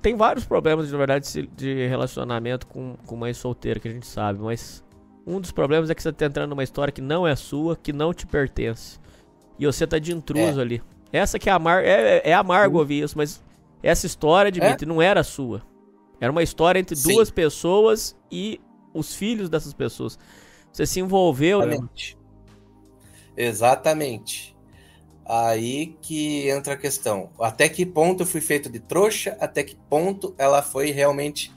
Tem vários problemas, na verdade, de relacionamento com mãe solteira, que a gente sabe. Mas um dos problemas é que você tá entrando numa história que não é sua, que não te pertence. E você tá de intruso ali. Essa que é amargo ouvir isso, mas essa história, Dimitri, não era sua. Era uma história entre duas pessoas e os filhos dessas pessoas. Você se envolveu... Exatamente. Aí que entra a questão. Até que ponto eu fui feito de trouxa? Até que ponto ela foi realmente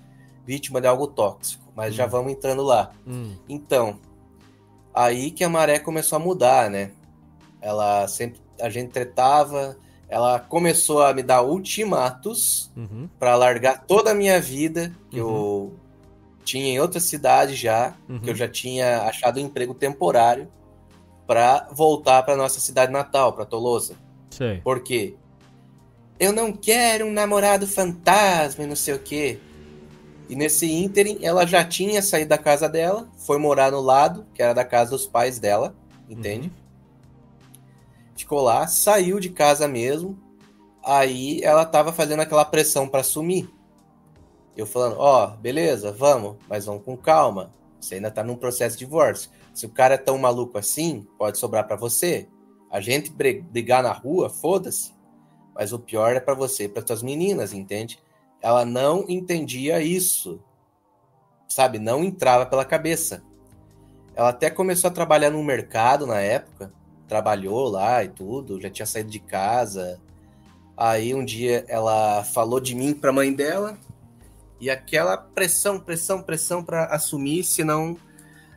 vítima de algo tóxico? Mas já vamos entrando lá. Então, aí que a maré começou a mudar, né? A gente tretava, ela começou a me dar ultimatos para largar toda a minha vida, que eu tinha em outra cidade já, que eu já tinha achado um emprego temporário, para voltar para nossa cidade natal, para Tolosa. Sei. Por quê? Eu não quero um namorado fantasma e não sei o quê. E nesse ínterim, ela já tinha saído da casa dela, foi morar no lado, que era da casa dos pais dela, entende? Ficou lá, saiu de casa mesmo, aí ela tava fazendo aquela pressão para sumir. Eu falando, beleza, vamos, mas vamos com calma. Você ainda tá num processo de divórcio. Se o cara é tão maluco assim, pode sobrar para você. A gente brigar na rua, foda-se. Mas o pior é para você e para tuas meninas, entende? Ela não entendia isso. Sabe? Não entrava pela cabeça. Ela até começou a trabalhar no mercado na época. Trabalhou lá e tudo. Já tinha saído de casa. Aí um dia ela falou de mim pra mãe dela. E aquela pressão para assumir, senão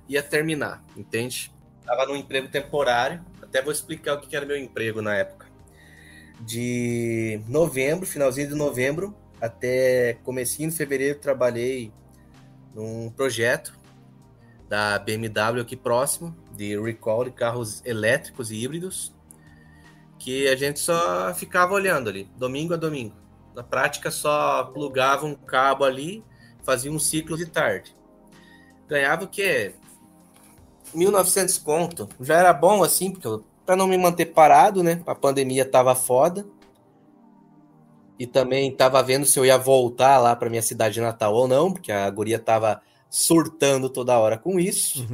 ia terminar, entende? Tava num emprego temporário, até vou explicar o que era meu emprego na época. De novembro, finalzinho de novembro, até comecinho de fevereiro, trabalhei num projeto da BMW aqui próximo, de recall de carros elétricos e híbridos, que a gente só ficava olhando ali, domingo a domingo. Na prática, só plugava um cabo ali, fazia um ciclo de tarde. Ganhava o quê? 1.900 conto. Já era bom assim, porque para não me manter parado, né? A pandemia tava foda. E também tava vendo se eu ia voltar lá para minha cidade natal ou não, porque a guria tava surtando toda hora com isso.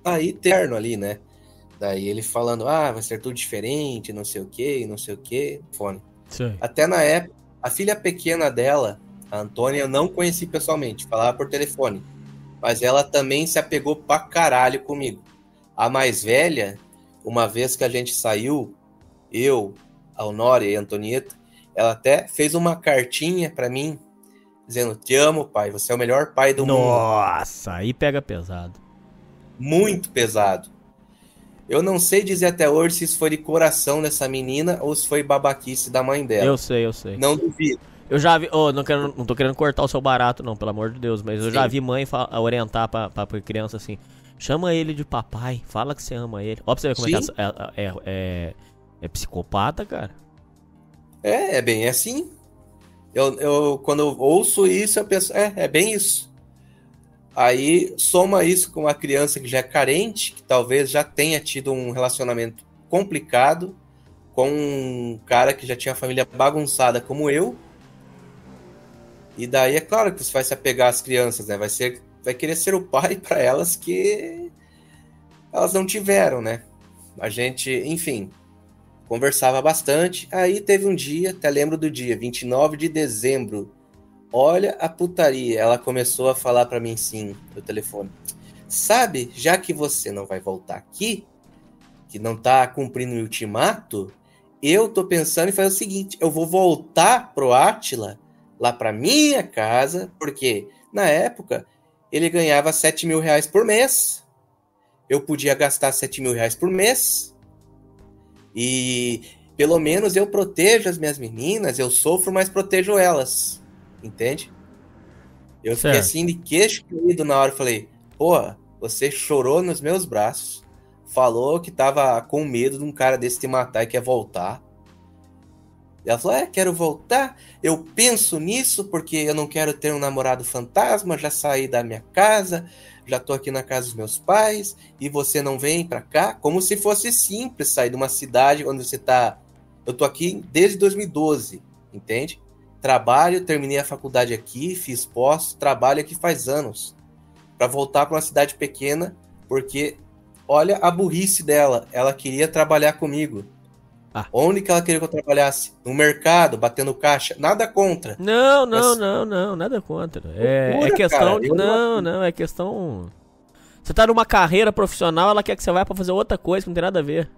Aí, terno ali, né? Daí ele falando, vai ser tudo diferente, não sei o quê, fone. Sim. Até na época, a filha pequena dela, a Antônia, eu não conheci pessoalmente, falava por telefone. Mas ela também se apegou pra caralho comigo. A mais velha, uma vez que a gente saiu, eu, a Honória e a Antonieta, ela até fez uma cartinha pra mim, dizendo, te amo, pai, você é o melhor pai do mundo. Nossa, aí pega pesado. Muito pesado. Eu não sei dizer até hoje se isso foi de coração dessa menina ou se foi babaquice da mãe dela. Eu sei. Não duvido. Eu já vi, não tô querendo cortar o seu barato não, pelo amor de Deus, mas eu já vi mãe orientar pra criança assim, chama ele de papai, fala que você ama ele. Ó pra você ver como é psicopata, cara. É bem assim. Quando eu ouço isso, eu penso, é bem isso. Aí soma isso com uma criança que já é carente, que talvez já tenha tido um relacionamento complicado com um cara que já tinha a família bagunçada como eu. E daí é claro que você vai se apegar às crianças, né? Vai querer ser o pai para elas que elas não tiveram, né? A gente, enfim, conversava bastante. Aí teve um dia, até lembro do dia, 29 de dezembro. Olha a putaria. Ela começou a falar para mim sim, no telefone. Sabe, já que você não vai voltar aqui, que não tá cumprindo o ultimato, eu tô pensando em fazer o seguinte, eu vou voltar pro Átila, lá pra minha casa, porque na época ele ganhava 7 mil reais por mês. Eu podia gastar 7 mil reais por mês. E pelo menos eu protejo as minhas meninas, eu sofro, mas protejo elas. Entende? Eu fiquei assim de queixo caído na hora. Falei, porra, você chorou nos meus braços. Falou que tava com medo de um cara desse te matar e quer voltar. Ela falou, quero voltar. Eu penso nisso porque eu não quero ter um namorado fantasma. Já saí da minha casa, já tô aqui na casa dos meus pais. E você não vem pra cá? Como se fosse simples sair de uma cidade onde você tá... Eu tô aqui desde 2012, entende? Trabalho, terminei a faculdade aqui, fiz pós, trabalho aqui faz anos. Pra voltar pra uma cidade pequena, porque olha a burrice dela. Ela queria trabalhar comigo. Onde que ela queria que eu trabalhasse? No mercado, batendo caixa. Nada contra. Não, nada contra. É questão de... Não, é questão... Você tá numa carreira profissional, ela quer que você vá pra fazer outra coisa que não tem nada a ver.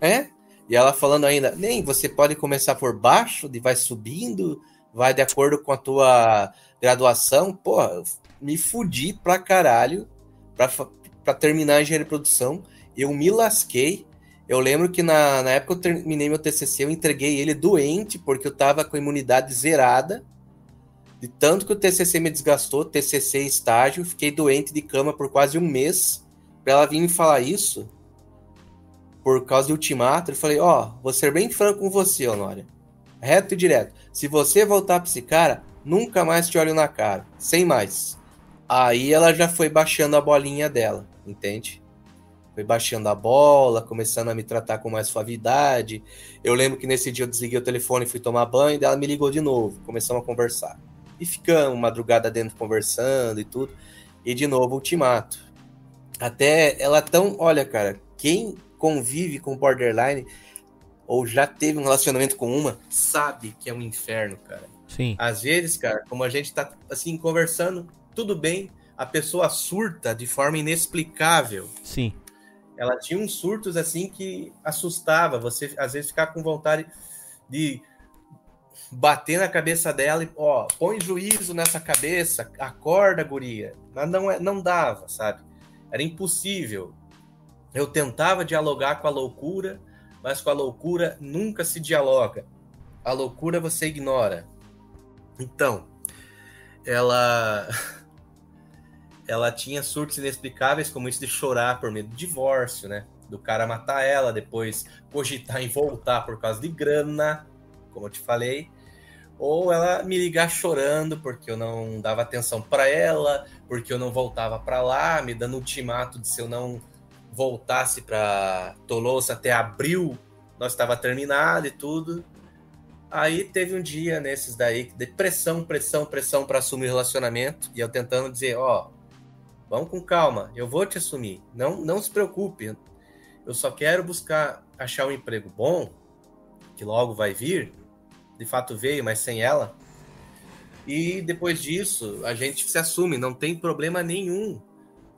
É? E ela falando ainda, nem você pode começar por baixo, e vai subindo, vai de acordo com a tua graduação. Pô, me fudi pra caralho pra terminar a engenharia de produção. Eu me lasquei. Eu lembro que na época eu terminei meu TCC, eu entreguei ele doente, porque eu tava com a imunidade zerada. De tanto que o TCC me desgastou, TCC em estágio, fiquei doente de cama por quase um mês. Pra ela vir me falar isso, por causa de ultimato, eu falei, vou ser bem franco com você, Honória. Reto e direto. Se você voltar pra esse cara, nunca mais te olho na cara. Sem mais. Aí ela já foi baixando a bolinha dela, entende? Foi baixando a bola, começando a me tratar com mais suavidade. Eu lembro que nesse dia eu desliguei o telefone e fui tomar banho, e ela me ligou de novo. Começamos a conversar. E ficamos madrugada dentro conversando e tudo. E de novo, ultimato. Até ela tão... Olha, cara, quem convive com borderline ou já teve um relacionamento com uma, sabe que é um inferno, cara. Sim. Às vezes, cara, como a gente tá, assim, conversando, tudo bem, a pessoa surta de forma inexplicável. Sim. Ela tinha uns surtos, assim, que assustava. Você, às vezes, ficar com vontade de bater na cabeça dela e, põe juízo nessa cabeça, acorda, guria. Mas não dava, sabe? Era impossível. Eu tentava dialogar com a loucura, mas com a loucura nunca se dialoga. A loucura você ignora. Então, ela tinha surtos inexplicáveis, como isso de chorar por medo do divórcio, né? Do cara matar ela, depois cogitar em voltar por causa de grana, como eu te falei. Ou ela me ligar chorando porque eu não dava atenção para ela, porque eu não voltava para lá, me dando ultimato de se eu não voltasse para Toulouse até abril, nós estava terminado e tudo. Aí teve um dia nesses daí, de pressão para assumir o relacionamento, e eu tentando dizer, vamos com calma, eu vou te assumir, não se preocupe, eu só quero achar um emprego bom, que logo vai vir, de fato veio, mas sem ela, e depois disso a gente se assume, não tem problema nenhum.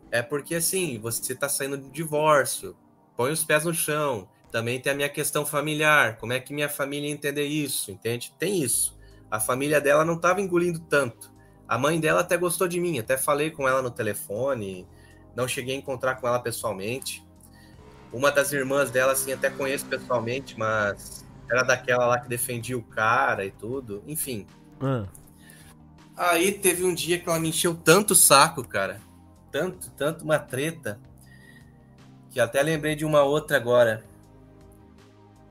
É porque, assim, você tá saindo de divórcio, põe os pés no chão. Também tem a minha questão familiar. Como é que minha família ia entender isso, entende? Tem isso. A família dela não tava engolindo tanto. A mãe dela até gostou de mim. Até falei com ela no telefone. Não cheguei a encontrar com ela pessoalmente. Uma das irmãs dela, assim, até conheço pessoalmente, mas era daquela lá que defendia o cara e tudo. Enfim. Aí teve um dia que ela me encheu tanto o saco, cara. Tanto uma treta, que até lembrei de uma outra agora.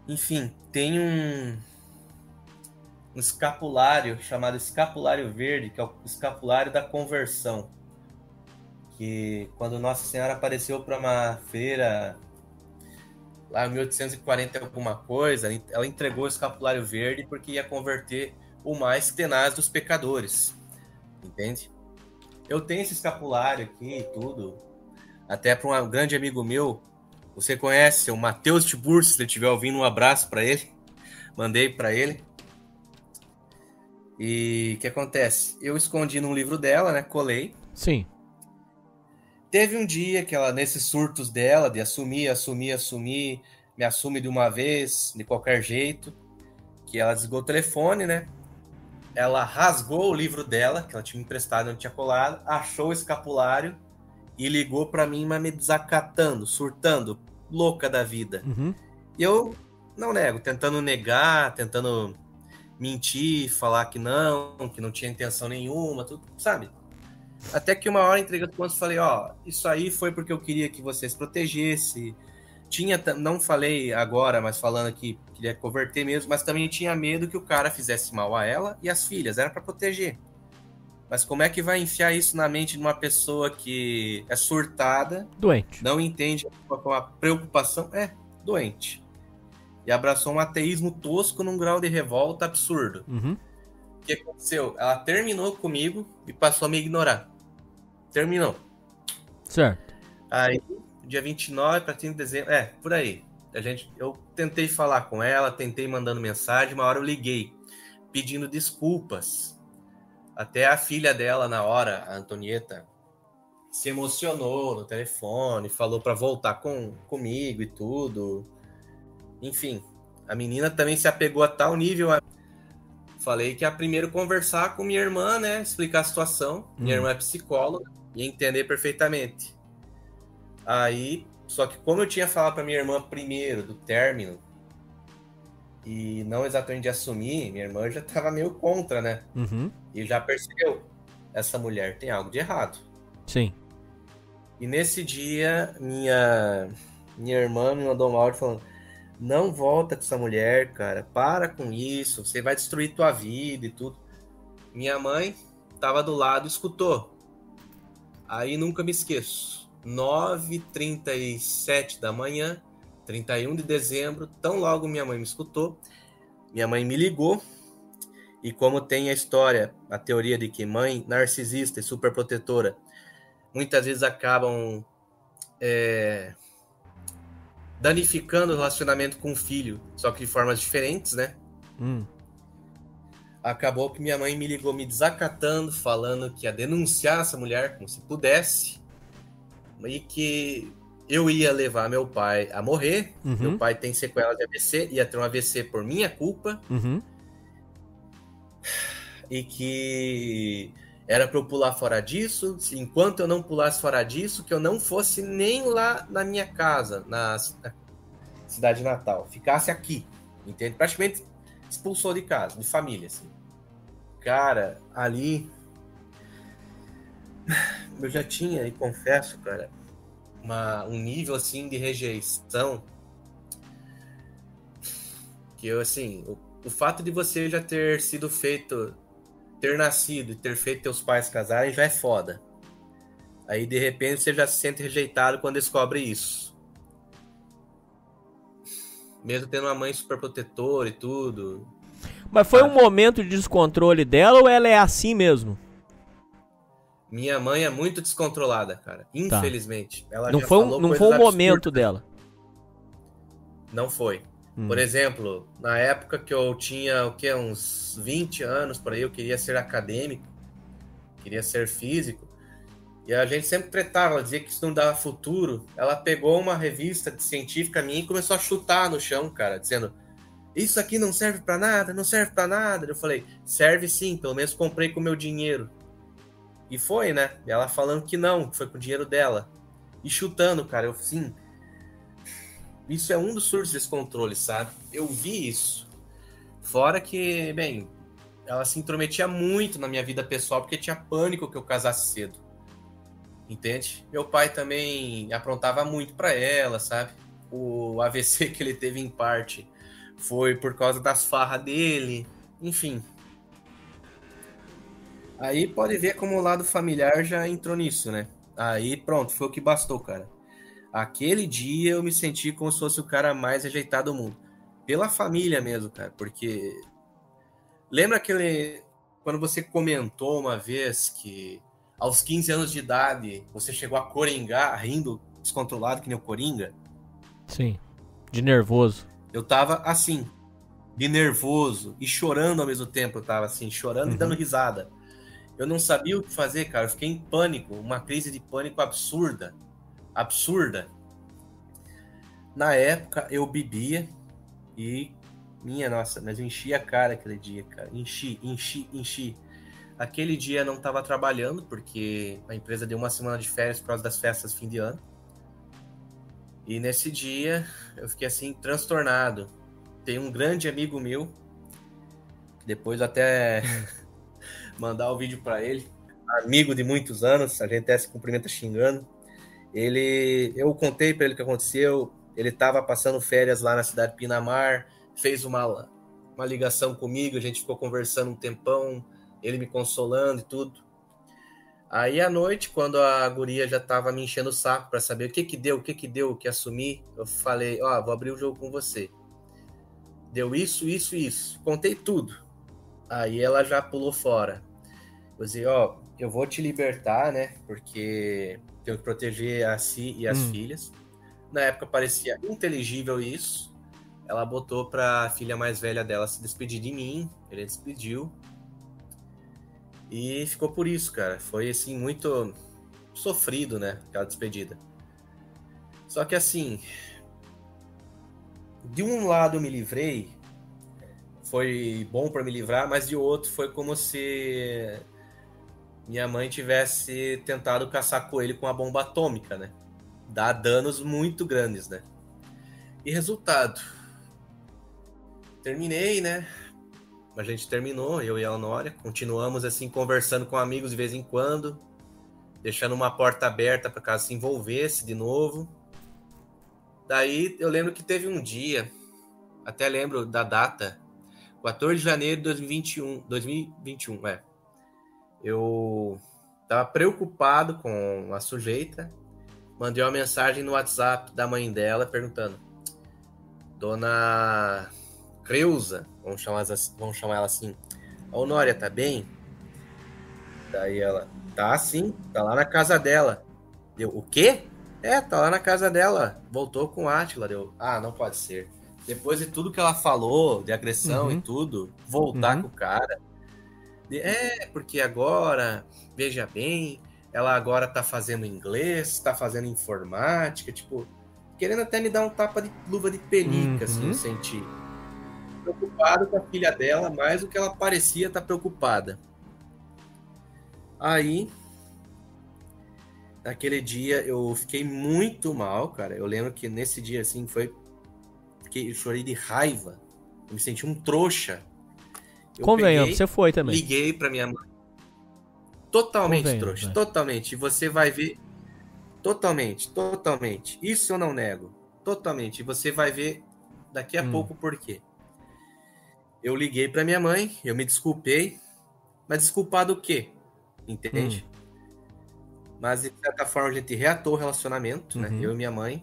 Enfim, tem um escapulário chamado Escapulário Verde, que é o escapulário da conversão. Que quando Nossa Senhora apareceu para uma feira, lá em 1840 alguma coisa, ela entregou o escapulário verde porque ia converter o mais tenaz dos pecadores. Entende? Eu tenho esse escapulário aqui e tudo. Até para um grande amigo meu, você conhece, o Matheus Tiburcio, se ele estiver ouvindo, um abraço para ele. Mandei para ele. E o que acontece? Eu escondi num livro dela, né? Colei. Sim. Teve um dia que ela, nesses surtos dela, de assumir, me assume de uma vez, de qualquer jeito, que ela desligou o telefone, né? Ela rasgou o livro dela, que ela tinha me emprestado, não tinha colado, achou o escapulário e ligou pra mim, mas me desacatando, surtando, louca da vida. Uhum. E eu não nego, tentando negar, tentando mentir, falar que não tinha intenção nenhuma, tudo, sabe? Até que uma hora entreguei o ponto e falei, isso aí foi porque eu queria que você se protegesse. Não falei agora, mas falando que queria converter mesmo, mas também tinha medo que o cara fizesse mal a ela e as filhas, era pra proteger. Mas como é que vai enfiar isso na mente de uma pessoa que é surtada, doente, não entende com a preocupação, doente, e abraçou um ateísmo tosco num grau de revolta absurdo. Uhum. O que aconteceu? Ela terminou comigo e passou a me ignorar. Terminou. Certo. Aí, dia 29 para 30 de dezembro, por aí. Eu tentei falar com ela, tentei mandando mensagem, uma hora eu liguei, pedindo desculpas. Até a filha dela, na hora, a Antonieta, se emocionou no telefone, falou para voltar comigo e tudo. Enfim, a menina também se apegou a tal nível. Falei que ia primeiro conversar com minha irmã, né? Explicar a situação. Minha irmã é psicóloga e entender perfeitamente. Aí, só que como eu tinha falado pra minha irmã primeiro do término, e não exatamente de assumir, minha irmã já tava meio contra, né? E já percebeu, essa mulher tem algo de errado. Sim. E nesse dia, minha irmã me mandou um áudio falando: não volta com essa mulher, cara, para com isso, você vai destruir tua vida e tudo. Minha mãe tava do lado, escutou. Aí nunca me esqueço, 9h37 da manhã, 31 de dezembro, tão logo minha mãe me escutou, minha mãe me ligou, e como tem a história, a teoria de que mãe narcisista e superprotetora muitas vezes acabam danificando o relacionamento com o filho, só que de formas diferentes, né? Acabou que minha mãe me ligou me desacatando, falando que ia denunciar essa mulher como se pudesse, e que eu ia levar meu pai a morrer. Meu pai tem sequelas de AVC, ia ter um AVC por minha culpa, e que era para eu pular fora disso, enquanto eu não pulasse fora disso, que eu não fosse nem lá na minha casa, na cidade natal, ficasse aqui, entende? Praticamente expulsou de casa, de família, assim. Cara, ali eu já tinha, e confesso, cara, um nível, assim, de rejeição que eu, assim, o fato de você já ter sido feito, ter nascido e ter feito teus pais casarem já é foda. Aí, de repente, você já se sente rejeitado quando descobre isso. Mesmo tendo uma mãe super protetora e tudo. Mas foi um momento de descontrole dela ou ela é assim mesmo? Minha mãe é muito descontrolada, cara. Infelizmente. Tá. Ela não já foi falou não coisas foi um absurdas. momento dela. Não foi. Por exemplo, na época que eu tinha, uns 20 anos, por aí, eu queria ser acadêmico, queria ser físico, e a gente sempre tretava, ela dizia que isso não dava futuro. Ela pegou uma revista científica minha e começou a chutar no chão, cara, dizendo: isso aqui não serve pra nada, não serve pra nada. Eu falei: serve sim, pelo menos comprei com o meu dinheiro. E foi, né? Ela falando que não, que foi com o dinheiro dela. E chutando, cara, eu assim... Isso é um dos surtos desse controle, sabe? Eu vi isso. Fora que, bem, ela se intrometia muito na minha vida pessoal porque tinha pânico que eu casasse cedo. Entende? Meu pai também aprontava muito pra ela, sabe? O AVC que ele teve em parte foi por causa das farras dele. Enfim. Aí pode ver como o lado familiar já entrou nisso, né? Aí pronto, foi o que bastou, cara. Aquele dia eu me senti como se fosse o cara mais rejeitado do mundo. Pela família mesmo, cara. Porque... lembra quando você comentou uma vez que aos 15 anos de idade você chegou a coringar, rindo descontrolado que nem o Coringa? Sim. De nervoso. Eu tava assim, de nervoso e chorando ao mesmo tempo. Eu tava assim, chorando e dando risada. Eu não sabia o que fazer, cara. Eu fiquei em pânico. Uma crise de pânico absurda. Na época eu bebia e minha nossa, mas eu enchi a cara aquele dia, cara. Enchi. Aquele dia eu não tava trabalhando porque a empresa deu uma semana de férias por causa das festas de fim de ano. E nesse dia eu fiquei assim transtornado. Tem um grande amigo meu, depois até mandar o vídeo para ele, amigo de muitos anos, a gente até se cumprimenta xingando. Eu contei para ele o que aconteceu. Ele estava passando férias lá na cidade de Pinamar, fez uma ligação comigo, a gente ficou conversando um tempão, ele me consolando e tudo. Aí à noite, quando a guria já estava me enchendo o saco para saber o que deu, o que assumi, eu falei: vou abrir o jogo com você. Deu isso. Contei tudo. Aí ela já pulou fora. Eu disse: eu vou te libertar, né? Porque tenho que proteger a si e as filhas. Na época parecia inteligível isso. Ela botou pra filha mais velha dela se despedir de mim. Ele despediu. E ficou por isso, cara. Foi, assim, muito sofrido, né? Aquela despedida. Só que, assim... de um lado eu me livrei, foi bom para me livrar, mas de outro foi como se minha mãe tivesse tentado caçar coelho com a bomba atômica, né? Dá danos muito grandes, né? E resultado, terminei, né? A gente terminou, eu e a Honória, continuamos assim conversando com amigos de vez em quando, deixando uma porta aberta para caso se envolvesse de novo. Daí eu lembro que teve um dia, até lembro da data, 14 de janeiro de 2021, eu tava preocupado com a sujeita, mandei uma mensagem no WhatsApp da mãe dela perguntando: Dona Creuza, vamos chamar ela assim, a Honória tá bem? Daí ela, tá sim, tá lá na casa dela. Deu, o quê? Tá lá na casa dela, voltou com o Átila. Deu, não pode ser. Depois de tudo que ela falou, de agressão e tudo, voltar com o cara. Porque agora, veja bem, ela agora tá fazendo inglês, tá fazendo informática, tipo, querendo até me dar um tapa de luva de pelica, assim, eu senti. Preocupado com a filha dela, mais do que ela parecia estar preocupada. Aí, naquele dia, eu fiquei muito mal, cara. Eu lembro que nesse dia, assim, eu chorei de raiva. Eu me senti um trouxa. Convenhamos, você foi também. Liguei pra minha mãe. Totalmente trouxa, totalmente. E você vai ver... Totalmente. Isso eu não nego. Totalmente. E você vai ver daqui a pouco por quê. Eu liguei pra minha mãe, eu me desculpei. Mas desculpar do quê? Entende? Mas, de certa forma, a gente reatou o relacionamento, né? Eu e minha mãe.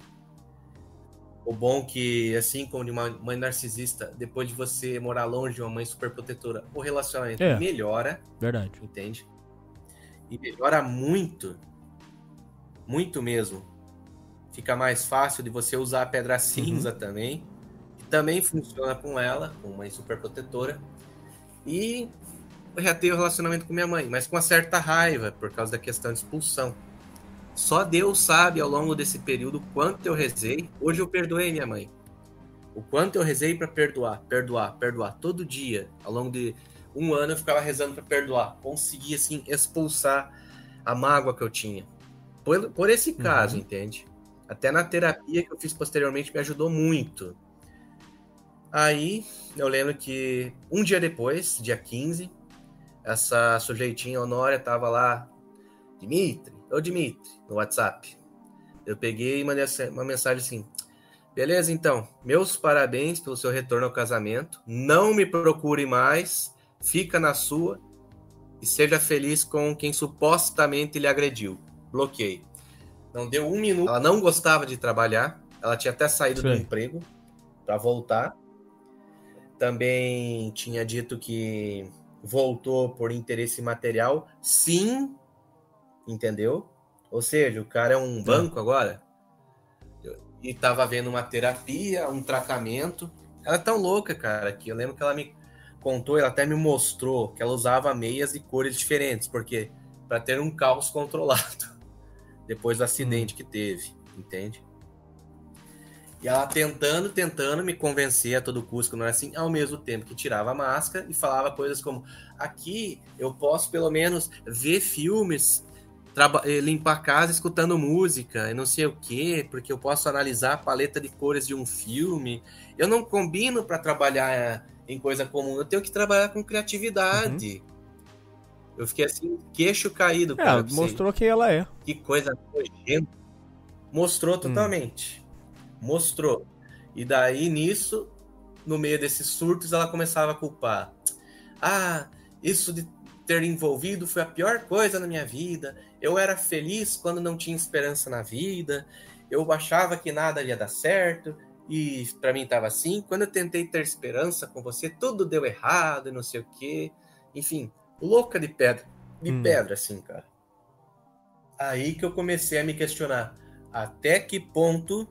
O bom que, assim como de uma mãe narcisista, depois de você morar longe de uma mãe super protetora, o relacionamento melhora. Verdade. Entende? E melhora muito. Muito mesmo. Fica mais fácil de você usar a pedra cinza também. Que também funciona com ela, com mãe super protetora. E eu reatei o relacionamento com minha mãe, mas com uma certa raiva, por causa da questão de expulsão. Só Deus sabe, ao longo desse período, o quanto eu rezei. Hoje eu perdoei minha mãe. O quanto eu rezei para perdoar. Todo dia, ao longo de um ano, eu ficava rezando para perdoar. Consegui, assim, expulsar a mágoa que eu tinha. Por esse caso, entende? Até na terapia que eu fiz posteriormente me ajudou muito. Aí, eu lembro que um dia depois, dia 15, essa sujeitinha Honória tava lá, Dimitri, no WhatsApp. Eu peguei e mandei uma mensagem assim: beleza, então, meus parabéns pelo seu retorno ao casamento, não me procure mais, fica na sua e seja feliz com quem supostamente lhe agrediu. Bloqueei. Não deu um minuto, ela não gostava de trabalhar, ela tinha até saído do emprego para voltar. Também tinha dito que voltou por interesse material, sim, entendeu? Ou seja, o cara é um banco agora. E tava vendo uma terapia, um tratamento. Ela é tão louca, cara, que eu lembro que ela me contou, ela até me mostrou que ela usava meias de cores diferentes, porque para ter um caos controlado depois do acidente que teve, entende? E ela tentando me convencer a todo custo que não é assim, ao mesmo tempo que tirava a máscara e falava coisas como: aqui eu posso pelo menos ver filmes, limpar a casa escutando música e não sei o quê, porque eu posso analisar a paleta de cores de um filme. Eu não combino para trabalhar em coisa comum, eu tenho que trabalhar com criatividade. Eu fiquei assim, queixo caído. Cara, mostrou quem ela é. Que coisa nojenta. Mostrou totalmente. Mostrou. E daí, nisso, no meio desses surtos, ela começava a culpar. Isso de ter envolvido foi a pior coisa na minha vida. Eu era feliz quando não tinha esperança na vida. Eu achava que nada ia dar certo. E pra mim tava assim. Quando eu tentei ter esperança com você, tudo deu errado e não sei o quê. Enfim, louca de pedra. De pedra, assim, cara. Aí que eu comecei a me questionar. Até que ponto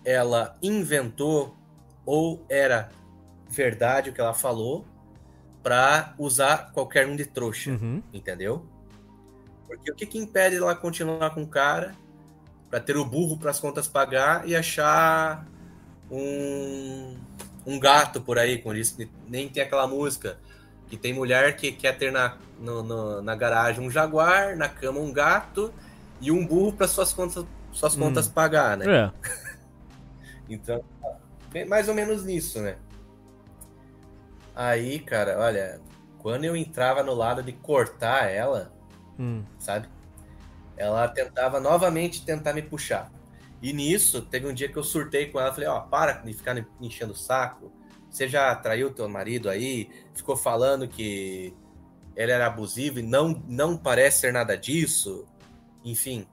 ela inventou ou era verdade o que ela falou pra usar qualquer um de trouxa, entendeu? Porque o que impede ela continuar com o cara pra ter o burro pras contas pagar e achar um gato por aí, como disse, nem tem aquela música que tem mulher que quer ter na garagem um jaguar, na cama um gato e um burro para suas contas pagar, né? É. Então, mais ou menos nisso, né? Aí, cara, olha, quando eu entrava no lado de cortar ela, sabe? Ela tentava novamente tentar me puxar. E nisso, teve um dia que eu surtei com ela, falei, ó, para de ficar me enchendo o saco. Você já traiu teu marido aí, ficou falando que ele era abusivo e não parece ser nada disso. Enfim,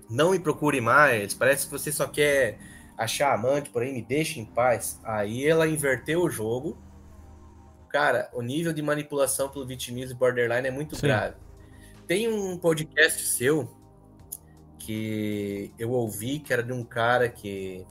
não me procure mais, parece que você só quer achar amante, porém me deixa em paz. Aí ela inverteu o jogo. Cara, o nível de manipulação pelo vitimismo e borderline é muito grave. Tem um podcast seu que eu ouvi, que era de um cara que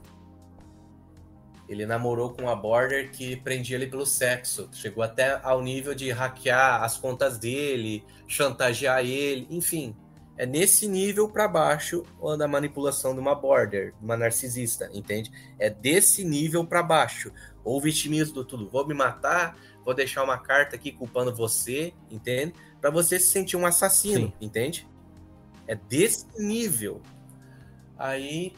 ele namorou com uma border que prendia ele pelo sexo. Chegou até ao nível de hackear as contas dele, chantagear ele, enfim. É nesse nível para baixo da manipulação de uma border, de uma narcisista, entende? É desse nível para baixo. Ou vitimismo do tudo. Vou me matar, vou deixar uma carta aqui culpando você, entende? Para você se sentir um assassino, entende? É desse nível. Aí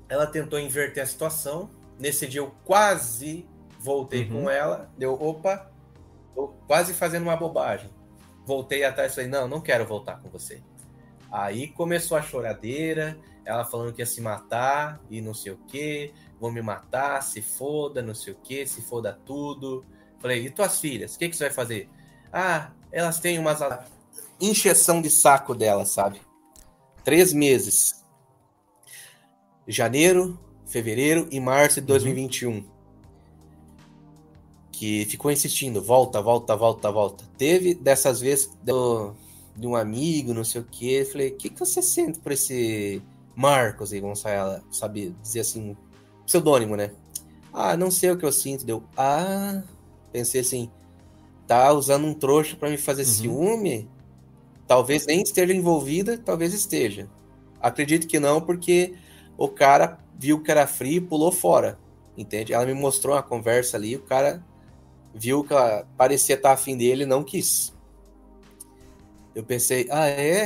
ela tentou inverter a situação. Nesse dia eu quase voltei com ela. Deu, opa, tô quase fazendo uma bobagem. Voltei atrás e falei, não quero voltar com você. Aí começou a choradeira, ela falando que ia se matar e não sei o que, vou me matar, se foda, não sei o que, se foda tudo. Falei, e tuas filhas, o que você vai fazer? Ah, elas têm umas injeção de saco delas, sabe? 3 meses. Janeiro, fevereiro e março de 2021. Que ficou insistindo, volta. Teve dessas vezes de um amigo, não sei o que. Falei, o que você sente por esse Marcos aí? Vamos saber dizer assim, pseudônimo, né? Ah, não sei o que eu sinto. Pensei assim, tá usando um trouxa pra me fazer ciúme? Talvez nem esteja envolvida, talvez esteja. Acredito que não, porque o cara viu que era frio e pulou fora, entende? Ela me mostrou uma conversa ali, o cara viu que ela parecia estar afim dele e não quis. Eu pensei,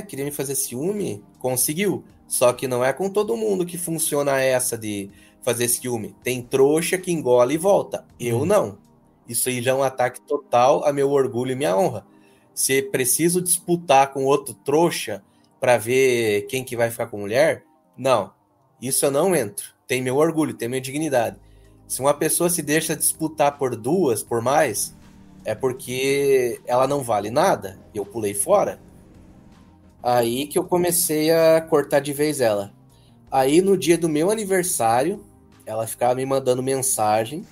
queria me fazer ciúme? Conseguiu. Só que não é com todo mundo que funciona essa de fazer ciúme. Tem trouxa que engole e volta. Eu não. Isso aí já é um ataque total a meu orgulho e minha honra. Se preciso disputar com outro trouxa para ver quem que vai ficar com mulher, não. Isso eu não entro. Tem meu orgulho, tem minha dignidade. Se uma pessoa se deixa disputar por 2, por mais, é porque ela não vale nada. Eu pulei fora. Aí que eu comecei a cortar de vez ela. Aí no dia do meu aniversário, ela ficava me mandando mensagem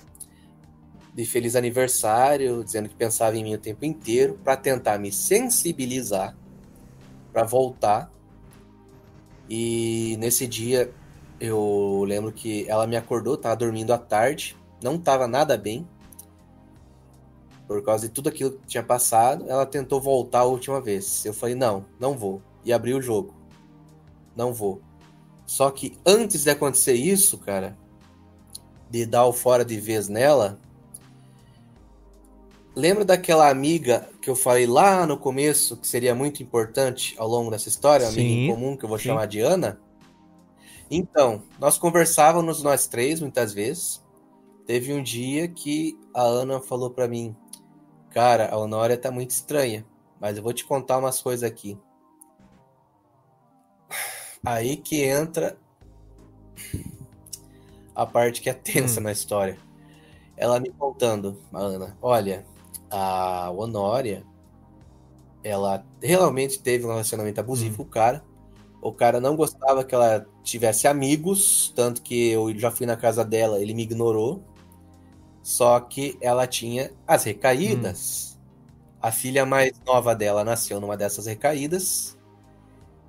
de feliz aniversário, dizendo que pensava em mim o tempo inteiro, para tentar me sensibilizar, para voltar. E nesse dia eu lembro que ela me acordou, tava dormindo à tarde, não tava nada bem, por causa de tudo aquilo que tinha passado. Ela tentou voltar a última vez. Eu falei, não vou. E abri o jogo. Não vou. Só que antes de acontecer isso, cara, de dar o fora de vez nela, lembra daquela amiga que eu falei lá no começo, que seria muito importante ao longo dessa história, amiga em comum, que eu vou chamar de Ana? Então, nós conversávamos nós 3 muitas vezes. Teve um dia que a Ana falou pra mim, cara, a Honória tá muito estranha, mas eu vou te contar umas coisas aqui. Aí que entra a parte que é tensa na história. Ela me contando, a Ana, olha, a Honória, ela realmente teve um relacionamento abusivo com o cara. O cara não gostava que ela tivesse amigos, tanto que eu já fui na casa dela, ele me ignorou. Só que ela tinha as recaídas. A filha mais nova dela nasceu numa dessas recaídas.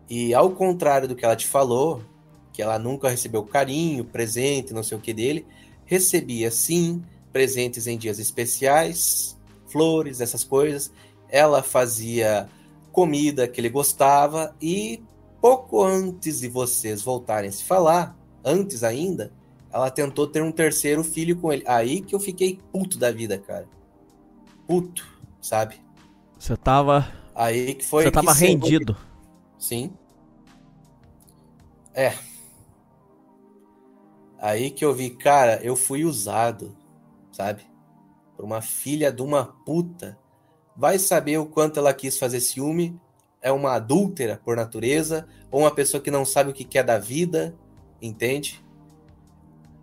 E ao contrário do que ela te falou, que ela nunca recebeu carinho, presente, não sei o que dele, recebia sim presentes em dias especiais, flores, essas coisas. Ela fazia comida que ele gostava e pouco antes de vocês voltarem a se falar, antes ainda, ela tentou ter um terceiro filho com ele. Aí que eu fiquei puto da vida, cara. Puto, sabe? Você tava... Aí que foi... Você tava rendido. Sim. É. Aí que eu vi, cara, eu fui usado, sabe? Por uma filha de uma puta. Vai saber o quanto ela quis fazer ciúme. É uma adúltera por natureza. Ou uma pessoa que não sabe o que quer da vida. Entende?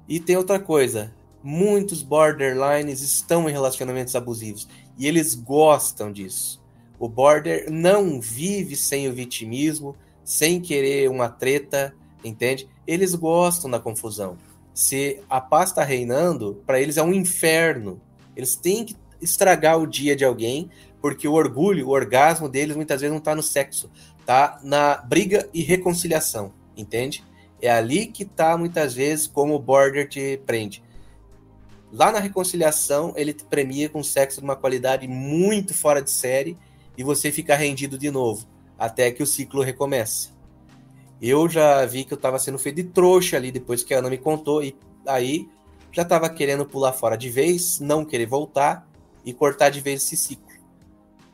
E tem outra coisa. Muitos borderlines estão em relacionamentos abusivos. E eles gostam disso. O border não vive sem o vitimismo, sem querer uma treta, entende? Eles gostam da confusão. Se a paz está reinando, para eles é um inferno. Eles têm que estragar o dia de alguém, porque o orgulho, o orgasmo deles muitas vezes não está no sexo, tá na briga e reconciliação, entende? É ali que tá muitas vezes como o border te prende. Lá na reconciliação, ele te premia com sexo de uma qualidade muito fora de série e você fica rendido de novo, até que o ciclo recomeça. Eu já vi que eu estava sendo feito de trouxa ali depois que a Ana me contou, e aí já estava querendo pular fora de vez, não querer voltar e cortar de vez esse ciclo.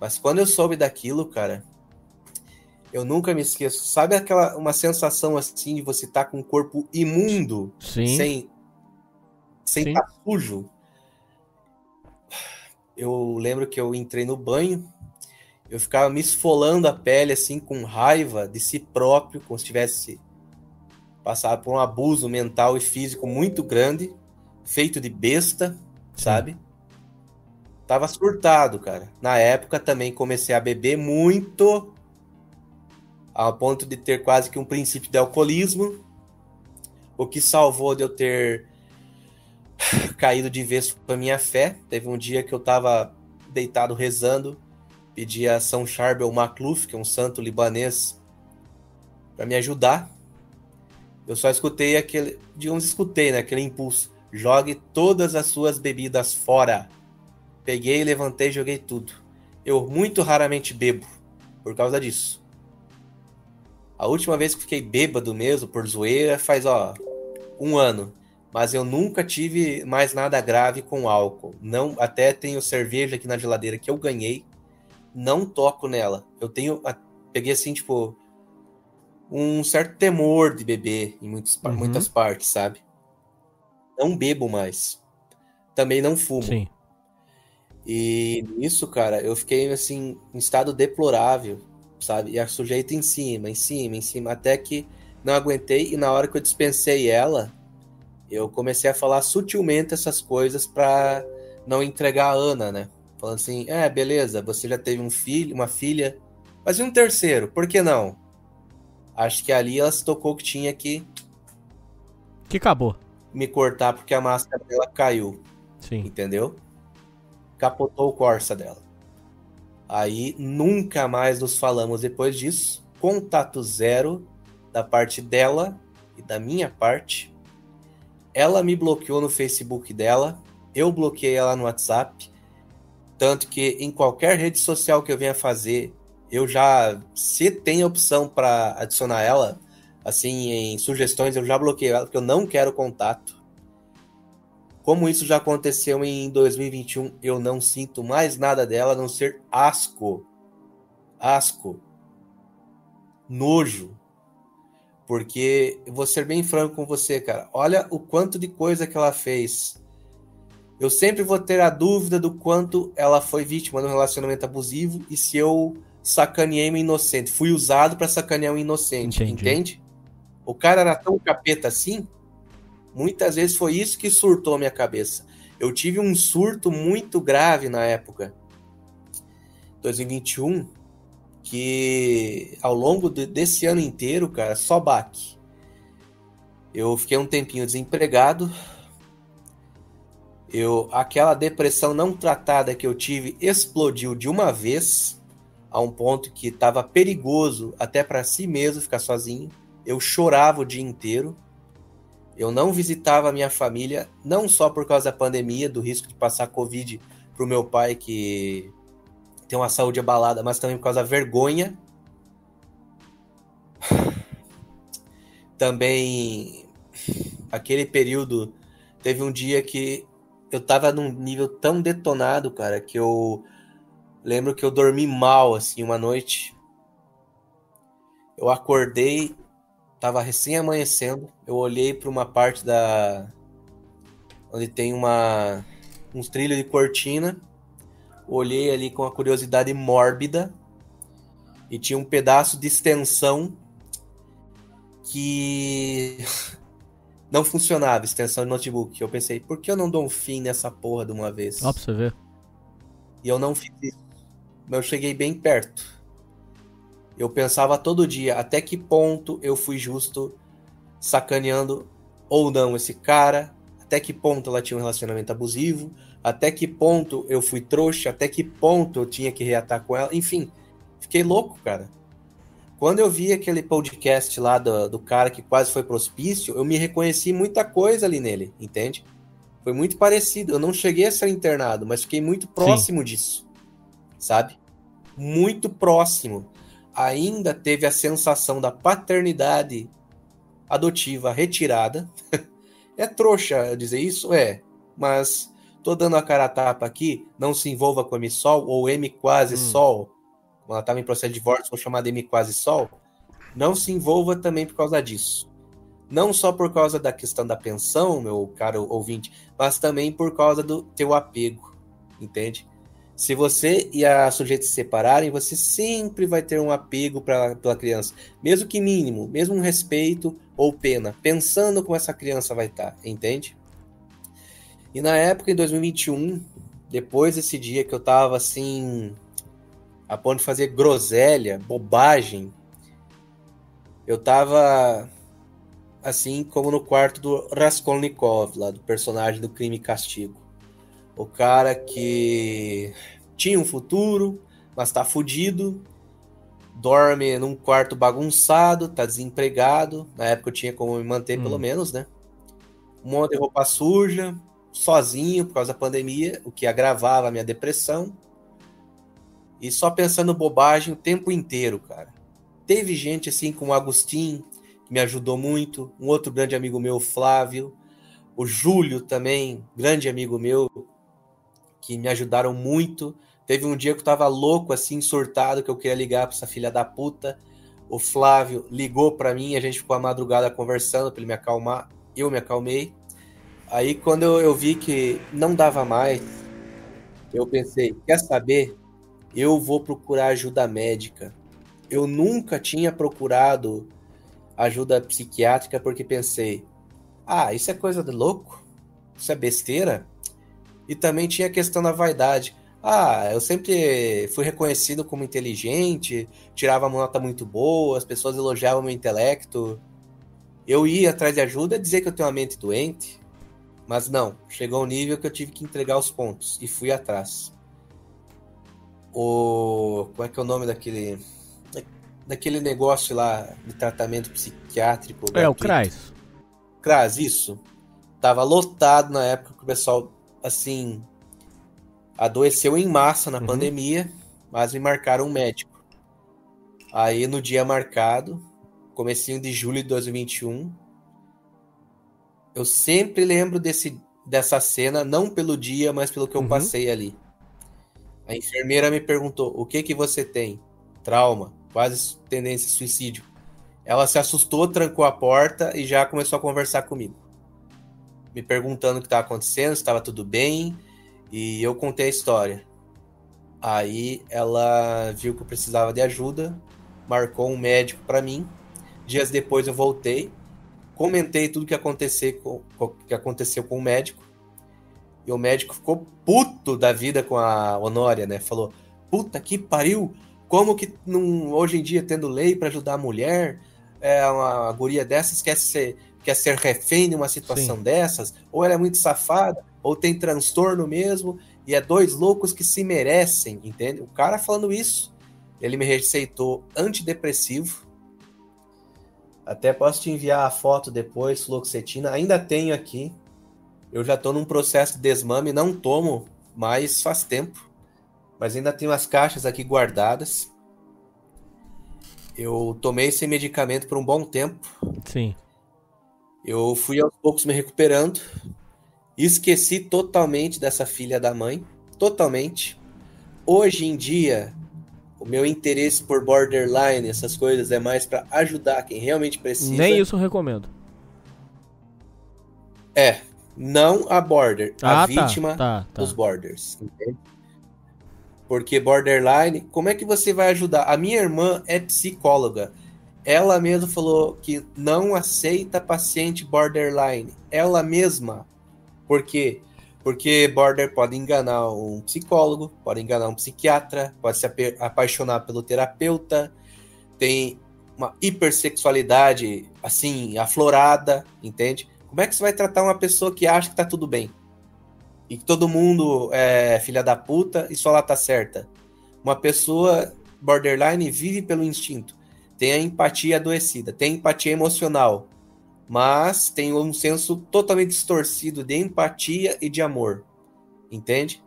Mas quando eu soube daquilo, cara, eu nunca me esqueço. Sabe uma sensação assim de você estar com um corpo imundo, Sim. sem estar sujo? Eu lembro que eu entrei no banho, eu ficava me esfolando a pele assim com raiva de si próprio, como se tivesse passado por um abuso mental e físico muito grande, feito de besta, sabe? Tava surtado, cara. Na época também comecei a beber muito, ao ponto de ter quase que um princípio de alcoolismo, o que salvou de eu ter caído de vez para minha fé. Teve um dia que eu tava deitado rezando, pedi a São Charbel Makhlouf, que é um santo libanês, para me ajudar. Eu só escutei aquele impulso: jogue todas as suas bebidas fora. Peguei, levantei e joguei tudo. Eu muito raramente bebo por causa disso. A última vez que fiquei bêbado mesmo, por zoeira, faz 1 ano. Mas eu nunca tive mais nada grave com álcool. Não, até tenho cerveja aqui na geladeira que eu ganhei. Não toco nela. Peguei assim, tipo, um certo temor de beber em muitas partes, sabe? Não bebo mais. Também não fumo. Sim. E nisso, cara, eu fiquei assim, em estado deplorável, sabe? E a sujeita em cima, até que não aguentei. E na hora que eu dispensei ela, eu comecei a falar sutilmente essas coisas pra não entregar a Ana, né? Falando assim, beleza, você já teve um filho, uma filha, mas e um terceiro? Por que não? Acho que ali ela se tocou que tinha que acabou. Me cortar porque a máscara dela caiu. Sim. Entendeu? Capotou o Corsa dela. Aí nunca mais nos falamos depois disso. Contato zero da parte dela e da minha parte. Ela me bloqueou no Facebook dela. Eu bloqueei ela no WhatsApp. Tanto que em qualquer rede social que eu venha fazer, se tem a opção para adicionar ela, assim, em sugestões, eu já bloqueei ela, porque eu não quero contato. Como isso já aconteceu em 2021, eu não sinto mais nada dela, a não ser asco. Asco. Nojo. Porque, eu vou ser bem franco com você, cara. Olha o quanto de coisa que ela fez. Eu sempre vou ter a dúvida do quanto ela foi vítima de um relacionamento abusivo e se eu sacaneei um inocente. Fui usado para sacanear um inocente. Entendi. Entende? O cara era tão capeta assim. Muitas vezes foi isso que surtou a minha cabeça. Eu tive um surto muito grave na época, 2021, que ao longo desse ano inteiro, cara, só baque. Eu fiquei um tempinho desempregado. Aquela depressão não tratada que eu tive explodiu de uma vez, a um ponto que estava perigoso até para si mesmo ficar sozinho. Eu chorava o dia inteiro. Eu não visitava a minha família, não só por causa da pandemia, do risco de passar Covid pro meu pai, que tem uma saúde abalada, mas também por causa da vergonha. Também aquele período, teve um dia que eu tava num nível tão detonado, cara, que eu lembro que eu dormi mal, assim, uma noite. Eu acordei, tava recém amanhecendo, eu olhei para uma parte onde tem uns trilhos de cortina, olhei ali com a curiosidade mórbida e tinha um pedaço de extensão que não funcionava, extensão de notebook. Eu pensei, por que eu não dou um fim nessa porra de uma vez? Ó, pra você ver. E eu não fiz isso. Mas eu cheguei bem perto. Eu pensava todo dia, até que ponto eu fui justo sacaneando ou não esse cara, até que ponto ela tinha um relacionamento abusivo, até que ponto eu fui trouxa, até que ponto eu tinha que reatar com ela, enfim, fiquei louco, cara. Quando eu vi aquele podcast lá do cara que quase foi pro hospício, eu me reconheci muita coisa ali nele, entende? Foi muito parecido, eu não cheguei a ser internado, mas fiquei muito próximo disso, sabe? Muito próximo. Ainda teve a sensação da paternidade adotiva retirada. É trouxa dizer isso? É. Mas tô dando a cara a tapa aqui, não se envolva com M-Sol ou M-Quase-Sol. Como ela estava em processo de divórcio, vou chamar de M-Quase-Sol. Não se envolva também por causa disso. Não só por causa da questão da pensão, meu caro ouvinte, mas também por causa do teu apego, entende? Se você e a sujeita se separarem, você sempre vai ter um apego pela criança, mesmo que mínimo, mesmo um respeito ou pena, pensando como essa criança vai estar, entende? E na época, em 2021, depois desse dia que eu tava assim, a ponto de fazer groselha, bobagem, eu tava assim como no quarto do Raskolnikov, lá do personagem do Crime e Castigo. O cara que tinha um futuro, mas tá fudido, dorme num quarto bagunçado, tá desempregado. Na época eu tinha como me manter, pelo menos, né? Um monte de roupa suja, sozinho por causa da pandemia, o que agravava a minha depressão. E só pensando bobagem o tempo inteiro, cara. Teve gente assim como o Agostinho, que me ajudou muito, um outro grande amigo meu, Flávio, o Júlio também, grande amigo meu, que me ajudaram muito. Teve um dia que eu tava louco, assim, surtado, que eu queria ligar pra essa filha da puta. O Flávio ligou pra mim, a gente ficou a madrugada conversando pra ele me acalmar. Eu me acalmei. Aí, quando eu vi que não dava mais, eu pensei, quer saber? Eu vou procurar ajuda médica. Eu nunca tinha procurado ajuda psiquiátrica porque pensei, isso é coisa de louco? Isso é besteira? E também tinha a questão da vaidade. Eu sempre fui reconhecido como inteligente, tirava uma nota muito boa, as pessoas elogiavam meu intelecto. Eu ia atrás de ajuda e dizer que eu tenho uma mente doente. Mas não, chegou um nível que eu tive que entregar os pontos e fui atrás. Como é que é o nome daquele negócio lá de tratamento psiquiátrico? É, o CRAS. CRAS, isso. Tava lotado na época que o pessoal, assim, adoeceu em massa na pandemia, mas me marcaram um médico. Aí no dia marcado, comecinho de julho de 2021, eu sempre lembro dessa cena, não pelo dia, mas pelo que eu passei ali. A enfermeira me perguntou, o que você tem? Trauma, quase tendência a suicídio. Ela se assustou, trancou a porta e já começou a conversar comigo. Me perguntando o que estava acontecendo, se estava tudo bem, e eu contei a história. Aí ela viu que eu precisava de ajuda, marcou um médico para mim. Dias depois eu voltei, comentei tudo que aconteceu com o médico, e o médico ficou puto da vida com a Honória, né? Falou, puta que pariu, como que hoje em dia, tendo lei para ajudar a mulher, uma guria dessas quer ser refém de uma situação dessas, ou ela é muito safada, ou tem transtorno mesmo, e é dois loucos que se merecem, entende? O cara falando isso, ele me receitou antidepressivo, até posso te enviar a foto depois, fluoxetina, ainda tenho aqui, eu já tô num processo de desmame, não tomo mais faz tempo, mas ainda tenho as caixas aqui guardadas. Eu tomei esse medicamento por um bom tempo. Sim. Eu fui aos poucos me recuperando. Esqueci totalmente dessa filha da mãe. Totalmente. Hoje em dia, o meu interesse por borderline, essas coisas, é mais para ajudar quem realmente precisa. Nem isso eu recomendo. Não a border, a tá, vítima tá. dos borders. Entende? Porque borderline, como é que você vai ajudar? A minha irmã é psicóloga. Ela mesma falou que não aceita paciente borderline. Ela mesma. Por quê? Porque border pode enganar um psicólogo, pode enganar um psiquiatra, pode se apaixonar pelo terapeuta, tem uma hipersexualidade, assim, aflorada, entende? Como é que você vai tratar uma pessoa que acha que tá tudo bem? E que todo mundo é filha da puta e só ela tá certa? Uma pessoa borderline vive pelo instinto, tem a empatia adoecida, tem empatia emocional, mas tem um senso totalmente distorcido de empatia e de amor, entende?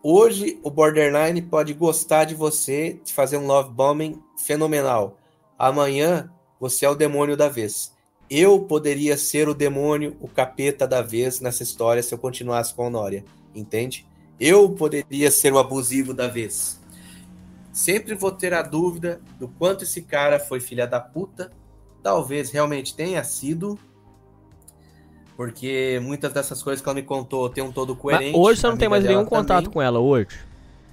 Hoje, o borderline pode gostar de você, de fazer um love bombing fenomenal. Amanhã, você é o demônio da vez. Eu poderia ser o demônio, o capeta da vez nessa história se eu continuasse com a Honória, entende? Eu poderia ser o abusivo da vez. Sempre vou ter a dúvida do quanto esse cara foi filha da puta. Talvez realmente tenha sido, porque muitas dessas coisas que ela me contou tem um todo coerente. Mas hoje você não tem mais nenhum contato com ela hoje?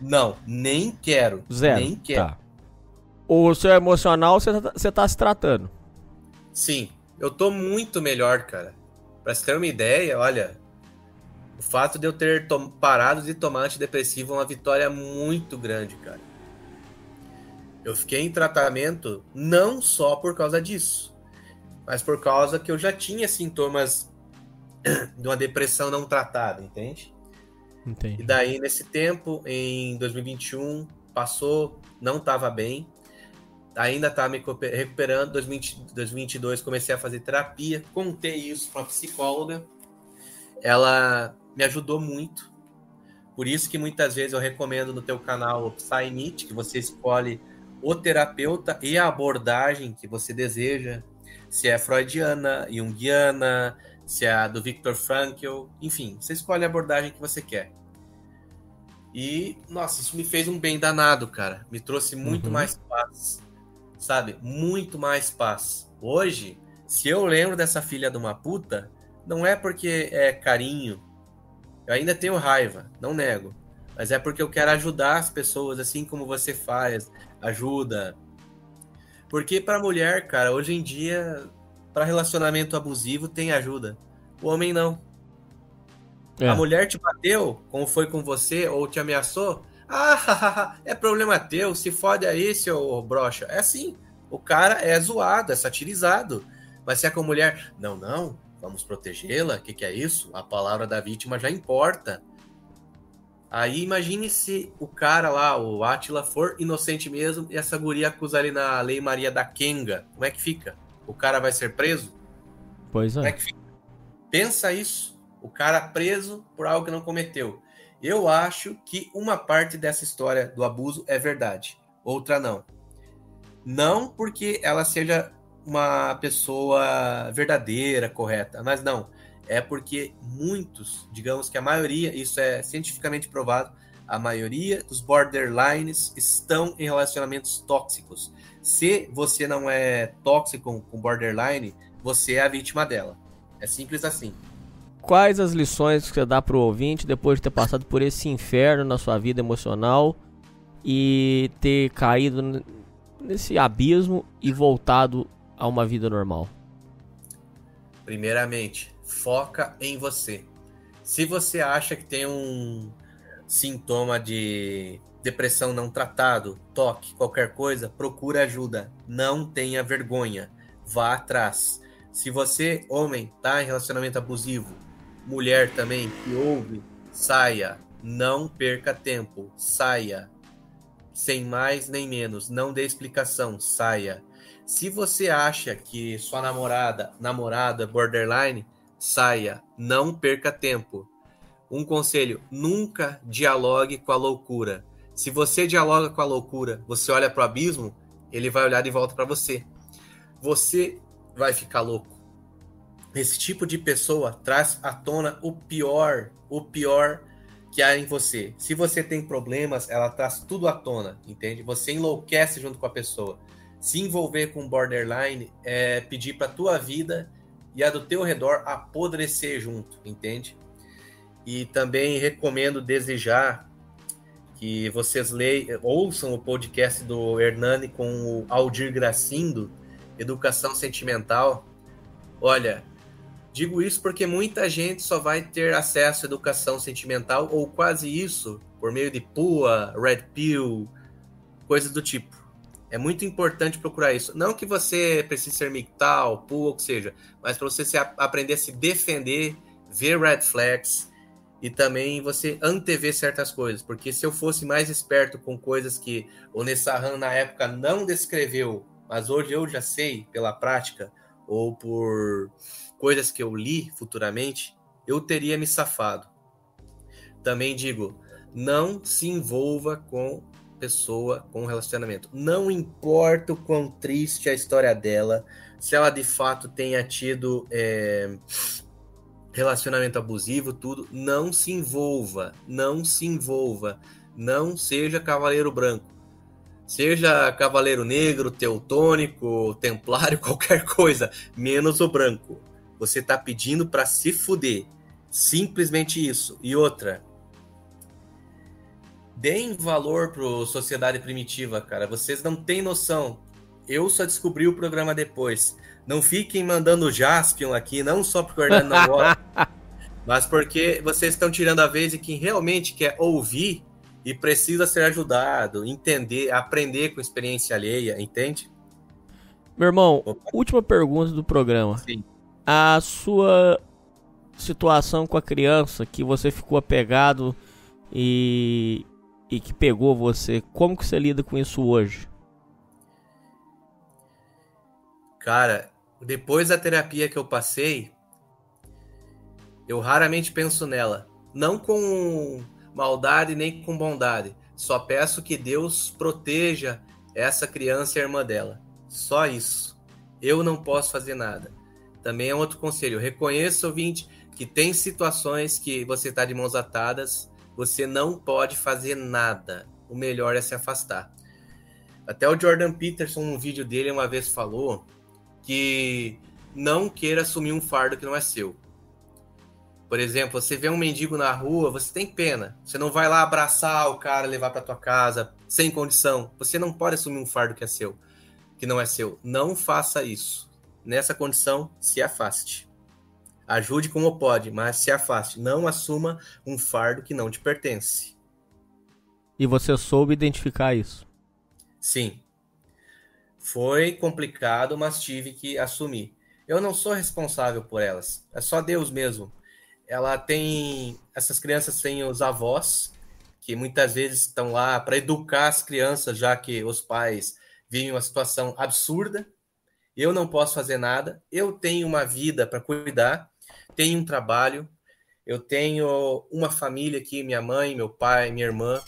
Não, nem quero. Zero. Nem quero. Tá. O seu emocional, você tá se tratando? Sim, eu tô muito melhor, cara. Pra você ter uma ideia, olha, o fato de eu ter parado de tomar antidepressivo é uma vitória muito grande, cara. Eu fiquei em tratamento não só por causa disso, mas por causa que eu já tinha sintomas de uma depressão não tratada, entende? Entendi. E daí, nesse tempo, em 2021, passou, não estava bem, ainda estava me recuperando. 2022 comecei a fazer terapia, contei isso para uma psicóloga, ela me ajudou muito, por isso que muitas vezes eu recomendo no teu canal o PsyNit, que você escolhe o terapeuta e a abordagem que você deseja, se é freudiana, junguiana, se é a do Viktor Frankl, enfim, você escolhe a abordagem que você quer. E, nossa, isso me fez um bem danado, cara. Me trouxe muito mais paz, sabe? Muito mais paz. Hoje, se eu lembro dessa filha de uma puta, não é porque é carinho. Eu ainda tenho raiva, não nego. Mas é porque eu quero ajudar as pessoas, assim como você faz, ajuda. Porque pra mulher, cara, hoje em dia, pra relacionamento abusivo, tem ajuda. O homem não. A mulher te bateu, como foi com você, ou te ameaçou. É problema teu, se fode aí, seu broxa. É assim, o cara é zoado, é satirizado. Mas se é com mulher, não, vamos protegê-la, o que é isso? A palavra da vítima já importa. Aí imagine se o cara lá, o Átila, for inocente mesmo e essa guria acusa ele na Lei Maria da Kenga. Como é que fica? O cara vai ser preso? Pois é. Como é que fica? Pensa isso. O cara preso por algo que não cometeu. Eu acho que uma parte dessa história do abuso é verdade. Outra não. Não porque ela seja uma pessoa verdadeira, correta. Mas não. É porque muitos, digamos que a maioria, isso é cientificamente provado, a maioria dos borderlines estão em relacionamentos tóxicos. Se você não é tóxico com borderline, você é a vítima dela. É simples assim. Quais as lições que você dá pro ouvinte depois de ter passado por esse inferno na sua vida emocional e ter caído nesse abismo e voltado a uma vida normal? Primeiramente, foca em você. Se você acha que tem um sintoma de depressão não tratado, toque, qualquer coisa, procura ajuda. Não tenha vergonha. Vá atrás. Se você, homem, tá em relacionamento abusivo, mulher também, que ouve, saia. Não perca tempo. Saia. Sem mais nem menos. Não dê explicação. Saia. Se você acha que sua namorado é borderline, saia. Não perca tempo. Um conselho, nunca dialogue com a loucura. Se você dialoga com a loucura, você olha para o abismo, ele vai olhar de volta para você. Você vai ficar louco. Esse tipo de pessoa traz à tona o pior que há em você. Se você tem problemas, ela traz tudo à tona, entende? Você enlouquece junto com a pessoa. Se envolver com borderline é pedir para tua vida e a do teu redor apodrecer junto, entende? E também recomendo desejar que vocês ouçam o podcast do Hernani com o Aldir Gracindo, Educação Sentimental. Olha, digo isso porque muita gente só vai ter acesso à educação sentimental, ou quase isso, por meio de PUA, Red Pill, coisas do tipo. É muito importante procurar isso. Não que você precise ser MGTOW, PUA, ou o que seja, mas para você aprender a se defender, ver red flags e também você antever certas coisas. Porque se eu fosse mais esperto com coisas que o Nessahan na época não descreveu, mas hoje eu já sei pela prática ou por coisas que eu li futuramente, eu teria me safado. Também digo, não se envolva com pessoa, com relacionamento. Não importa o quão triste a história dela, se ela de fato tenha tido relacionamento abusivo, tudo, não se envolva, não se envolva, não seja cavaleiro branco. Seja cavaleiro negro, teutônico, templário, qualquer coisa, menos o branco. Você tá pedindo para se fuder. Simplesmente isso. E outra, deem valor pro Sociedade Primitiva, cara. Vocês não têm noção. Eu só descobri o programa depois. Não fiquem mandando Jaspion aqui, não só porque o Hernando não gosta, mas porque vocês estão tirando a vez de quem realmente quer ouvir e precisa ser ajudado, entender, aprender com experiência alheia, entende? Meu irmão, última pergunta do programa. Sim. A sua situação com a criança, que você ficou apegado e que pegou você, como que você lida com isso hoje? Cara, depois da terapia que eu passei, eu raramente penso nela. Não com maldade nem com bondade. Só peço que Deus proteja essa criança e a irmã dela. Só isso. Eu não posso fazer nada. Também é outro conselho. Reconheça, ouvinte, que tem situações que você está de mãos atadas, você não pode fazer nada. O melhor é se afastar. Até o Jordan Peterson, num vídeo dele, uma vez falou que não queira assumir um fardo que não é seu. Por exemplo, você vê um mendigo na rua, você tem pena. Você não vai lá abraçar o cara, levar para tua casa, sem condição. Você não pode assumir um fardo que é seu, que não é seu. Não faça isso. Nessa condição, se afaste. Ajude como pode, mas se afaste. Não assuma um fardo que não te pertence. E você soube identificar isso? Sim. Foi complicado, mas tive que assumir. Eu não sou responsável por elas. É só Deus mesmo. Essas crianças têm os avós, que muitas vezes estão lá para educar as crianças, já que os pais vivem uma situação absurda. Eu não posso fazer nada. Eu tenho uma vida para cuidar, tenho um trabalho, eu tenho uma família aqui, minha mãe, meu pai, minha irmã.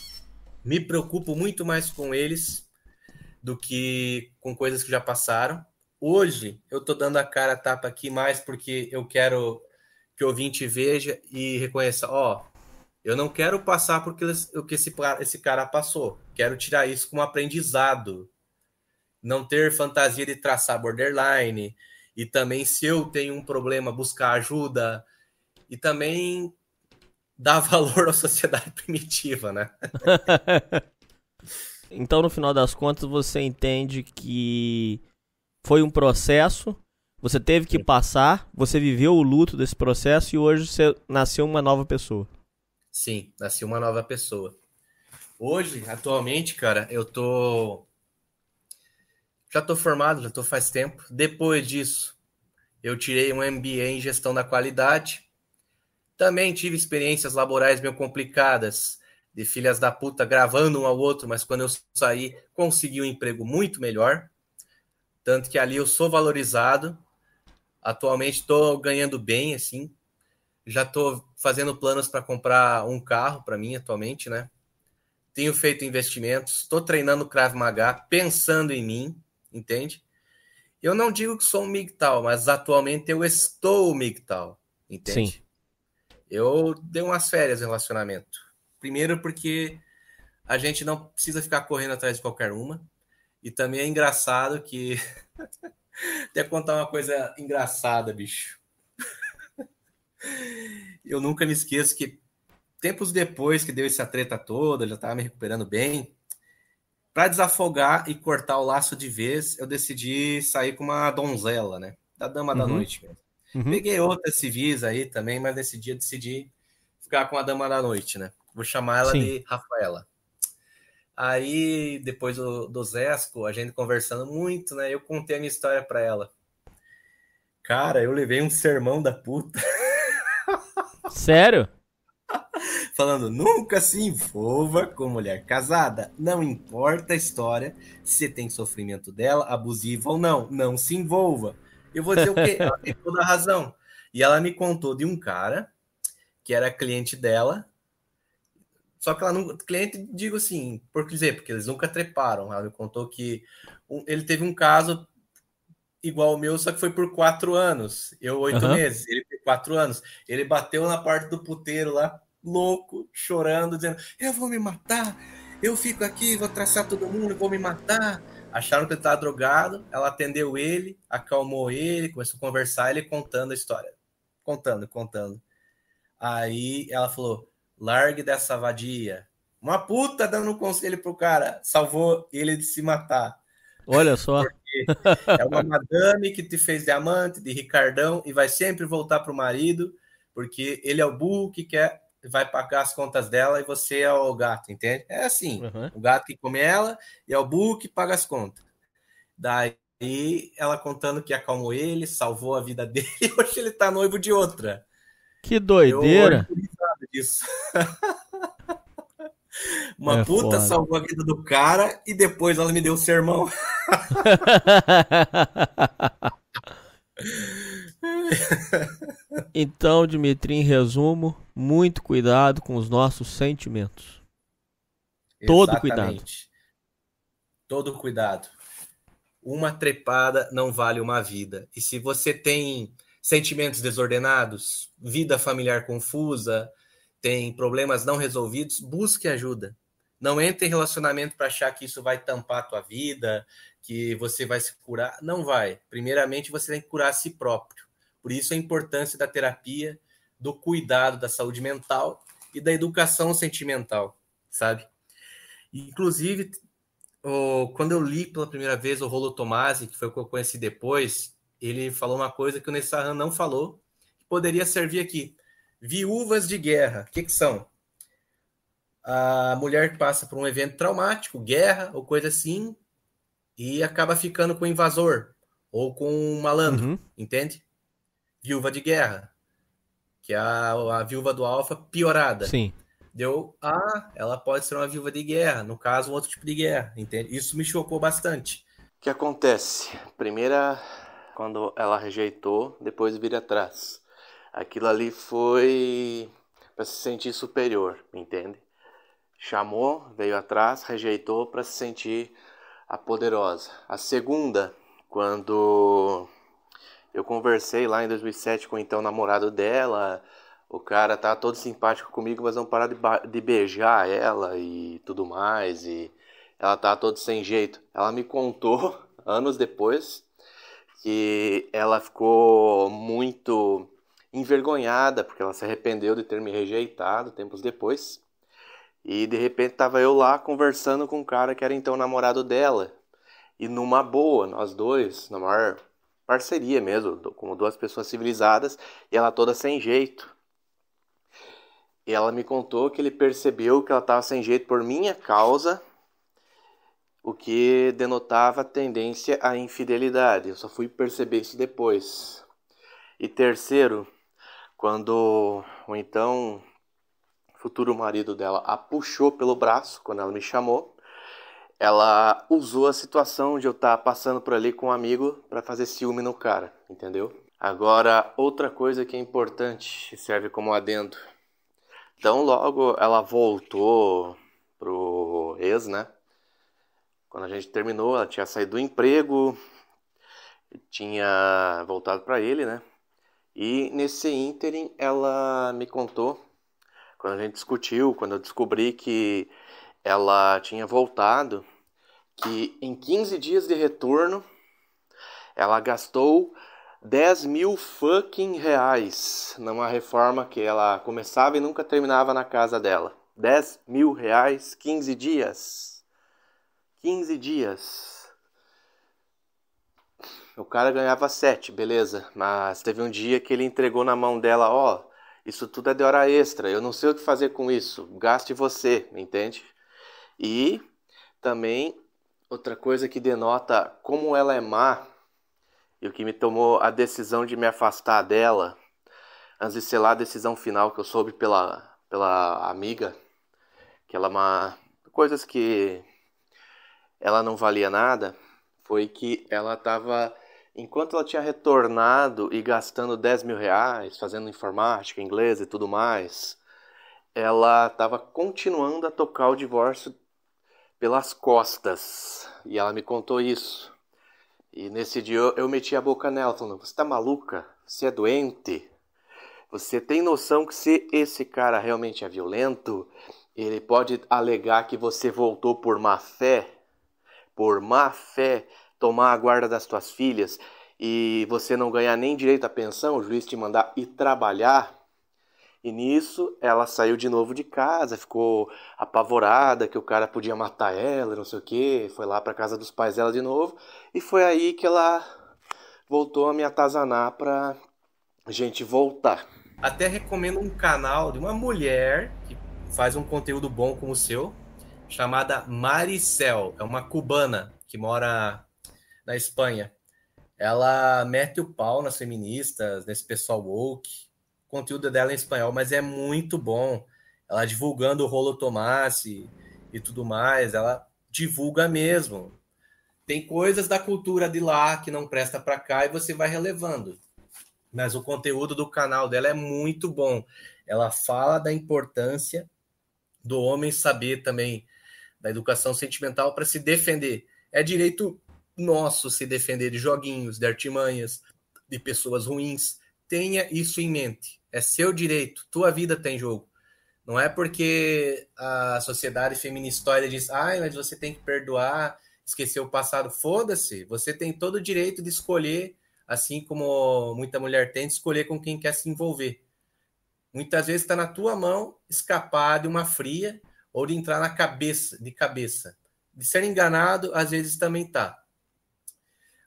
Me preocupo muito mais com eles do que com coisas que já passaram. Hoje, eu tô dando a cara a tapa aqui mais porque eu quero que o ouvinte veja e reconheça, eu não quero passar porque o que esse cara passou. Quero tirar isso como aprendizado. Não ter fantasia de traçar borderline. E também, se eu tenho um problema, buscar ajuda. E também dar valor à sociedade primitiva, né? Então, no final das contas, você entende que foi um processo, você teve que passar, você viveu o luto desse processo e hoje você nasceu uma nova pessoa. Sim, nasci uma nova pessoa. Hoje, atualmente, cara, já tô formado, já tô faz tempo. Depois disso, eu tirei um MBA em gestão da qualidade. Também tive experiências laborais meio complicadas, de filhas da puta gravando um ao outro, mas quando eu saí, consegui um emprego muito melhor. Tanto que ali eu sou valorizado. Atualmente estou ganhando bem, assim. Já estou fazendo planos para comprar um carro para mim atualmente, né? Tenho feito investimentos, estou treinando Krav Maga, pensando em mim, entende? Eu não digo que sou um MGTOW, mas atualmente eu estou MGTOW, entende? Sim. Eu dei umas férias no relacionamento. Primeiro porque a gente não precisa ficar correndo atrás de qualquer uma. E também é engraçado que... Até contar uma coisa engraçada, bicho. Eu nunca me esqueço que tempos depois que deu essa treta toda, eu já estava me recuperando bem. Para desafogar e cortar o laço de vez, eu decidi sair com uma donzela, né? Da dama da noite mesmo. Peguei outras civis aí também, mas nesse dia decidi ficar com a dama da noite, né? Vou chamar ela de Rafaela. Aí, depois do Zesco, a gente conversando muito, né? Eu contei a minha história para ela. Cara, eu levei um sermão da puta. Sério? Falando, nunca se envolva com mulher casada. Não importa a história, se tem sofrimento dela, abusiva ou não. Não se envolva. Eu vou dizer o quê? Ela tem toda a razão. E ela me contou de um cara que era cliente dela. Só que ela não... Cliente, digo assim, por dizer, porque eles nunca treparam. Ela me contou que ele teve um caso igual o meu, só que foi por 4 anos. Eu, 8 meses. Ele por 4 anos. Ele bateu na parte do puteiro lá, louco, chorando, dizendo, eu vou me matar, eu fico aqui, vou traçar todo mundo, vou me matar. Acharam que ele estava drogado, ela atendeu ele, acalmou ele, começou a conversar, ele contando a história. Contando. Aí ela falou, largue dessa vadia. Uma puta dando um conselho pro cara, salvou ele de se matar. Olha só. Porque é uma madame que te fez diamante, de Ricardão, e vai sempre voltar pro marido, porque ele é o burro que vai pagar as contas dela e você é o gato, entende? É assim, o gato que come ela e é o burro que paga as contas. Daí ela contando que acalmou ele, salvou a vida dele, e hoje ele tá noivo de outra. Que doideira. Eu disso. Uma puta foda. Salvou a vida do cara e depois ela me deu o sermão. Então, Dimitri, em resumo, muito cuidado com os nossos sentimentos. Todo cuidado. Todo cuidado. Uma trepada não vale uma vida. E se você tem sentimentos desordenados, vida familiar confusa, tem problemas não resolvidos, busque ajuda. Não entre em relacionamento para achar que isso vai tampar a tua vida, que você vai se curar. Não vai. Primeiramente, você tem que curar a si próprio. Por isso a importância da terapia, do cuidado da saúde mental e da educação sentimental, sabe? Inclusive, quando eu li pela primeira vez o Rollo Tomassi, que foi o que eu conheci depois, ele falou uma coisa que o Nessahan não falou, que poderia servir aqui. Viúvas de guerra. O que são? A mulher que passa por um evento traumático, guerra ou coisa assim, e acaba ficando com o invasor ou com um malandro, entende? Viúva de guerra, que é a viúva do alfa piorada. Sim. Ela pode ser uma viúva de guerra, no caso, um outro tipo de guerra, entende? Isso me chocou bastante. O que acontece? Primeira, quando ela rejeitou, depois vira atrás. Aquilo ali foi para se sentir superior, entende? Chamou, veio atrás, rejeitou para se sentir a poderosa. A segunda, quando eu conversei lá em 2007 com o então namorado dela, o cara tá todo simpático comigo, mas não parar de beijar ela e tudo mais, e ela tá todo sem jeito. Ela me contou, anos depois, que ela ficou muito envergonhada, porque ela se arrependeu de ter me rejeitado tempos depois. E de repente tava eu lá conversando com um cara que era então namorado dela. E numa boa, nós dois, na maior parceria mesmo, como duas pessoas civilizadas, e ela toda sem jeito. E ela me contou que ele percebeu que ela estava sem jeito por minha causa, o que denotava tendência à infidelidade. Eu só fui perceber isso depois. E terceiro, quando o então futuro marido dela a puxou pelo braço, quando ela me chamou, ela usou a situação de eu estar passando por ali com um amigo para fazer ciúme no cara, entendeu? Agora, outra coisa que é importante, serve como adendo. Então, logo ela voltou pro ex, né? Quando a gente terminou, ela tinha saído do emprego, tinha voltado para ele, né? E nesse ínterim ela me contou, quando a gente discutiu, quando eu descobri que ela tinha voltado, que em 15 dias de retorno ela gastou 10 mil fucking reais numa reforma que ela começava e nunca terminava na casa dela. 10 mil reais, 15 dias. 15 dias. O cara ganhava 7, beleza. Mas teve um dia que ele entregou na mão dela, ó, isso tudo é de hora extra, eu não sei o que fazer com isso, gaste você, entende? E também outra coisa que denota como ela é má, e o que me tomou a decisão de me afastar dela, antes de selar a decisão final que eu soube pela amiga, que ela coisas que ela não valia nada, foi que ela estava, enquanto ela tinha retornado e gastando 10 mil reais, fazendo informática, inglês e tudo mais, ela estava continuando a tocar o divórcio pelas costas. E ela me contou isso. E nesse dia eu meti a boca nela, falando, você tá maluca? Você é doente? Você tem noção que se esse cara realmente é violento, ele pode alegar que você voltou por má fé, tomar a guarda das tuas filhas e você não ganhar nem direito à pensão, o juiz te mandar ir trabalhar. E nisso ela saiu de novo de casa, ficou apavorada que o cara podia matar ela, não sei o que, foi lá pra casa dos pais dela de novo, e foi aí que ela voltou a me atazanar pra gente voltar. Até recomendo um canal de uma mulher que faz um conteúdo bom como o seu, chamada Maricel, é uma cubana que mora na Espanha. Ela mete o pau nas feministas, nesse pessoal woke. O conteúdo dela é em espanhol, mas é muito bom. Ela divulgando o Rolo Tomassi e tudo mais, ela divulga mesmo. Tem coisas da cultura de lá que não presta para cá e você vai relevando. Mas o conteúdo do canal dela é muito bom. Ela fala da importância do homem saber também da educação sentimental para se defender. É direito nosso se defender de joguinhos, de artimanhas, de pessoas ruins. Tenha isso em mente. É seu direito. Tua vida tem jogo. Não é porque a sociedade feministoide diz mas você tem que perdoar, esquecer o passado. Foda-se. Você tem todo o direito de escolher, assim como muita mulher tem, de escolher com quem quer se envolver. Muitas vezes está na tua mão escapar de uma fria ou de entrar de cabeça. De ser enganado, às vezes também tá.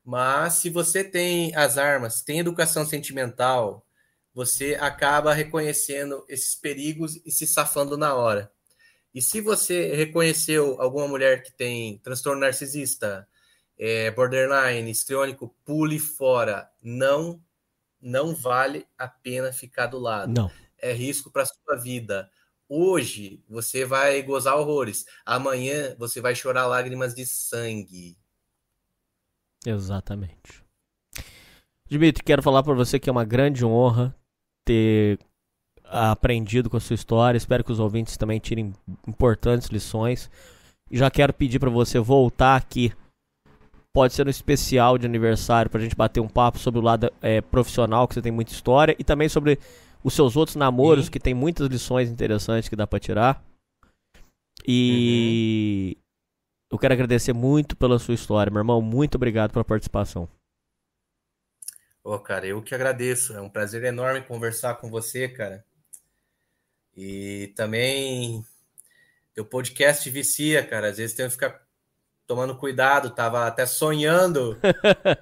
Mas se você tem as armas, tem educação sentimental, você acaba reconhecendo esses perigos e se safando na hora. E se você reconheceu alguma mulher que tem transtorno narcisista, borderline, histriônico, pule fora. Não vale a pena ficar do lado. Não. É risco para sua vida. Hoje você vai gozar horrores. Amanhã você vai chorar lágrimas de sangue. Exatamente. Dmitry, quero falar para você que é uma grande honra ter aprendido com a sua história. Espero que os ouvintes também tirem importantes lições. E já quero pedir para você voltar aqui. Pode ser um especial de aniversário para a gente bater um papo sobre o lado profissional, que você tem muita história, e também sobre os seus outros namoros, que tem muitas lições interessantes que dá para tirar. E eu quero agradecer muito pela sua história, meu irmão. Muito obrigado pela participação. Cara, eu que agradeço. É um prazer enorme conversar com você, cara. E também teu podcast vicia, cara. Às vezes tem que ficar tomando cuidado. Tava até sonhando,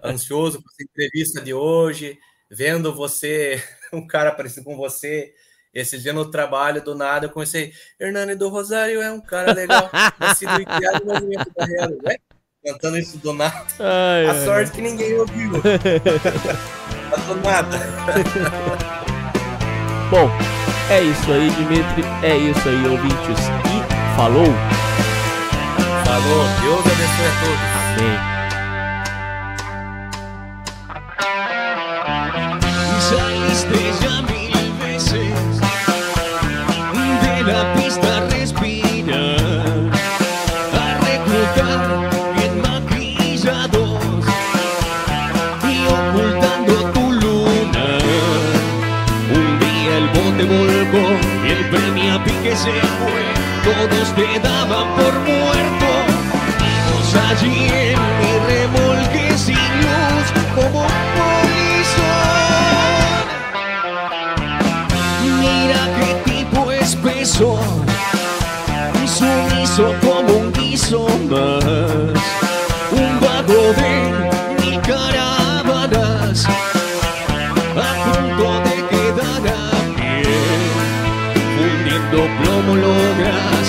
ansioso com essa entrevista de hoje, vendo você, um cara parecido com você. Esse dia no trabalho, do nada, eu comecei, Hernani do Rosário é um cara legal, nascido e criado no movimento da Real, né? Cantando isso do nada. A sorte que ninguém ouviu. Do nada. Bom, é isso aí, Dmitry. É isso aí, ouvintes. E falou. Falou. Deus abençoe a todos. Amém. Esteja mil veces de la pista respira a reclutar bien maquillados y bote volcó y el premio a pique se fue. Todos te daban por muerto. Vimos allí en mi remolque sin luz como un polizón. Mira qué tipo espeso, sumiso como un guiso más. Un vago de 1000 caravanas a punto de quedar a pie. Fundiendo plomo logras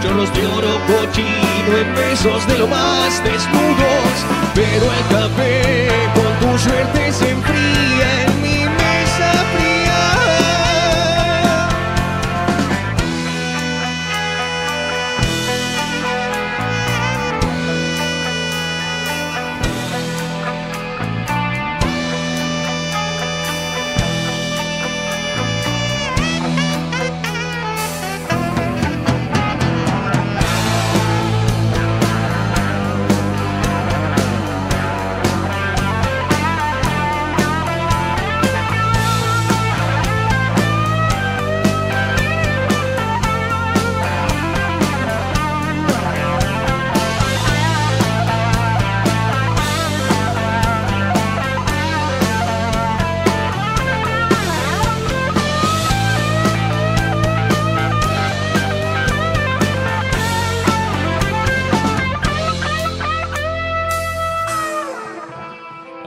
chorros de oro cochino en besos de lo más desnudos. Pero el café con tu suerte se enfría en mi mesa fría.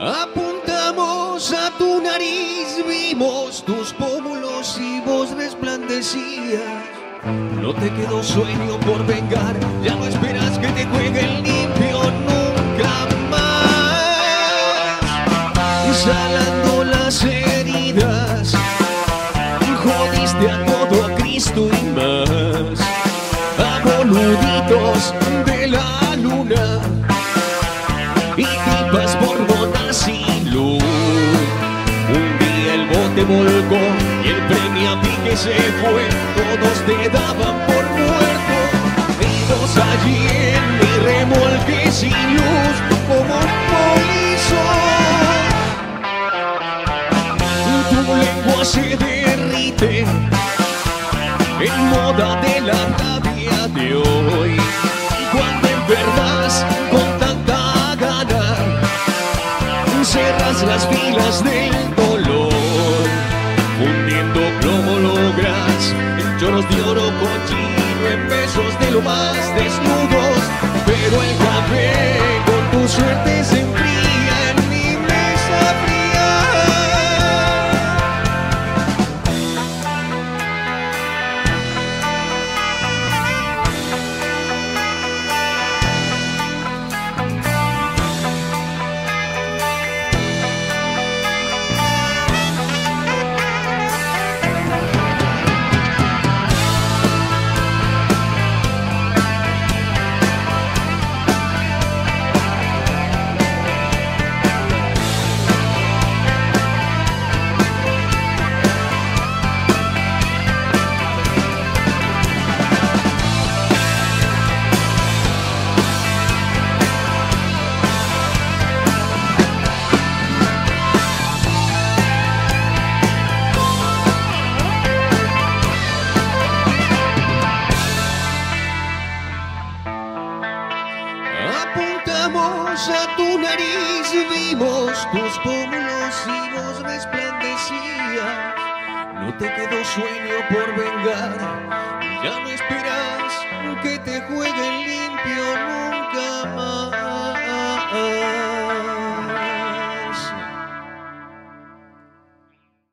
Apuntamos a tu nariz, vimos tus pómulos y vos resplandecías. No te quedó sueño por vengar, ya no esperas que te juegue el limpio nunca más. Salando las heridas, jodiste a todo a Cristo y más. A boluditos de la luna y tipas por botas y luz. Un día el bote volcó y el premio a pique se fue. Todos te daban por muerto. Vimos allí en mi remolque sin luz como un polizón. Tu lengua se derrite en moda de la rabia de hoy. Cuando enfermas con tanta gana, cerras las filas del dolor. Fundiendo plomo logras chorros de oro cochino en besos de lo más desnudos. Pero el café con tu suerte se enfría en mi mesa fría. Apuntamos a tu nariz, vimos tus pómulos y vos resplandecías. No te quedó sueño por vengar, ya no esperas que te juegue limpio nunca más.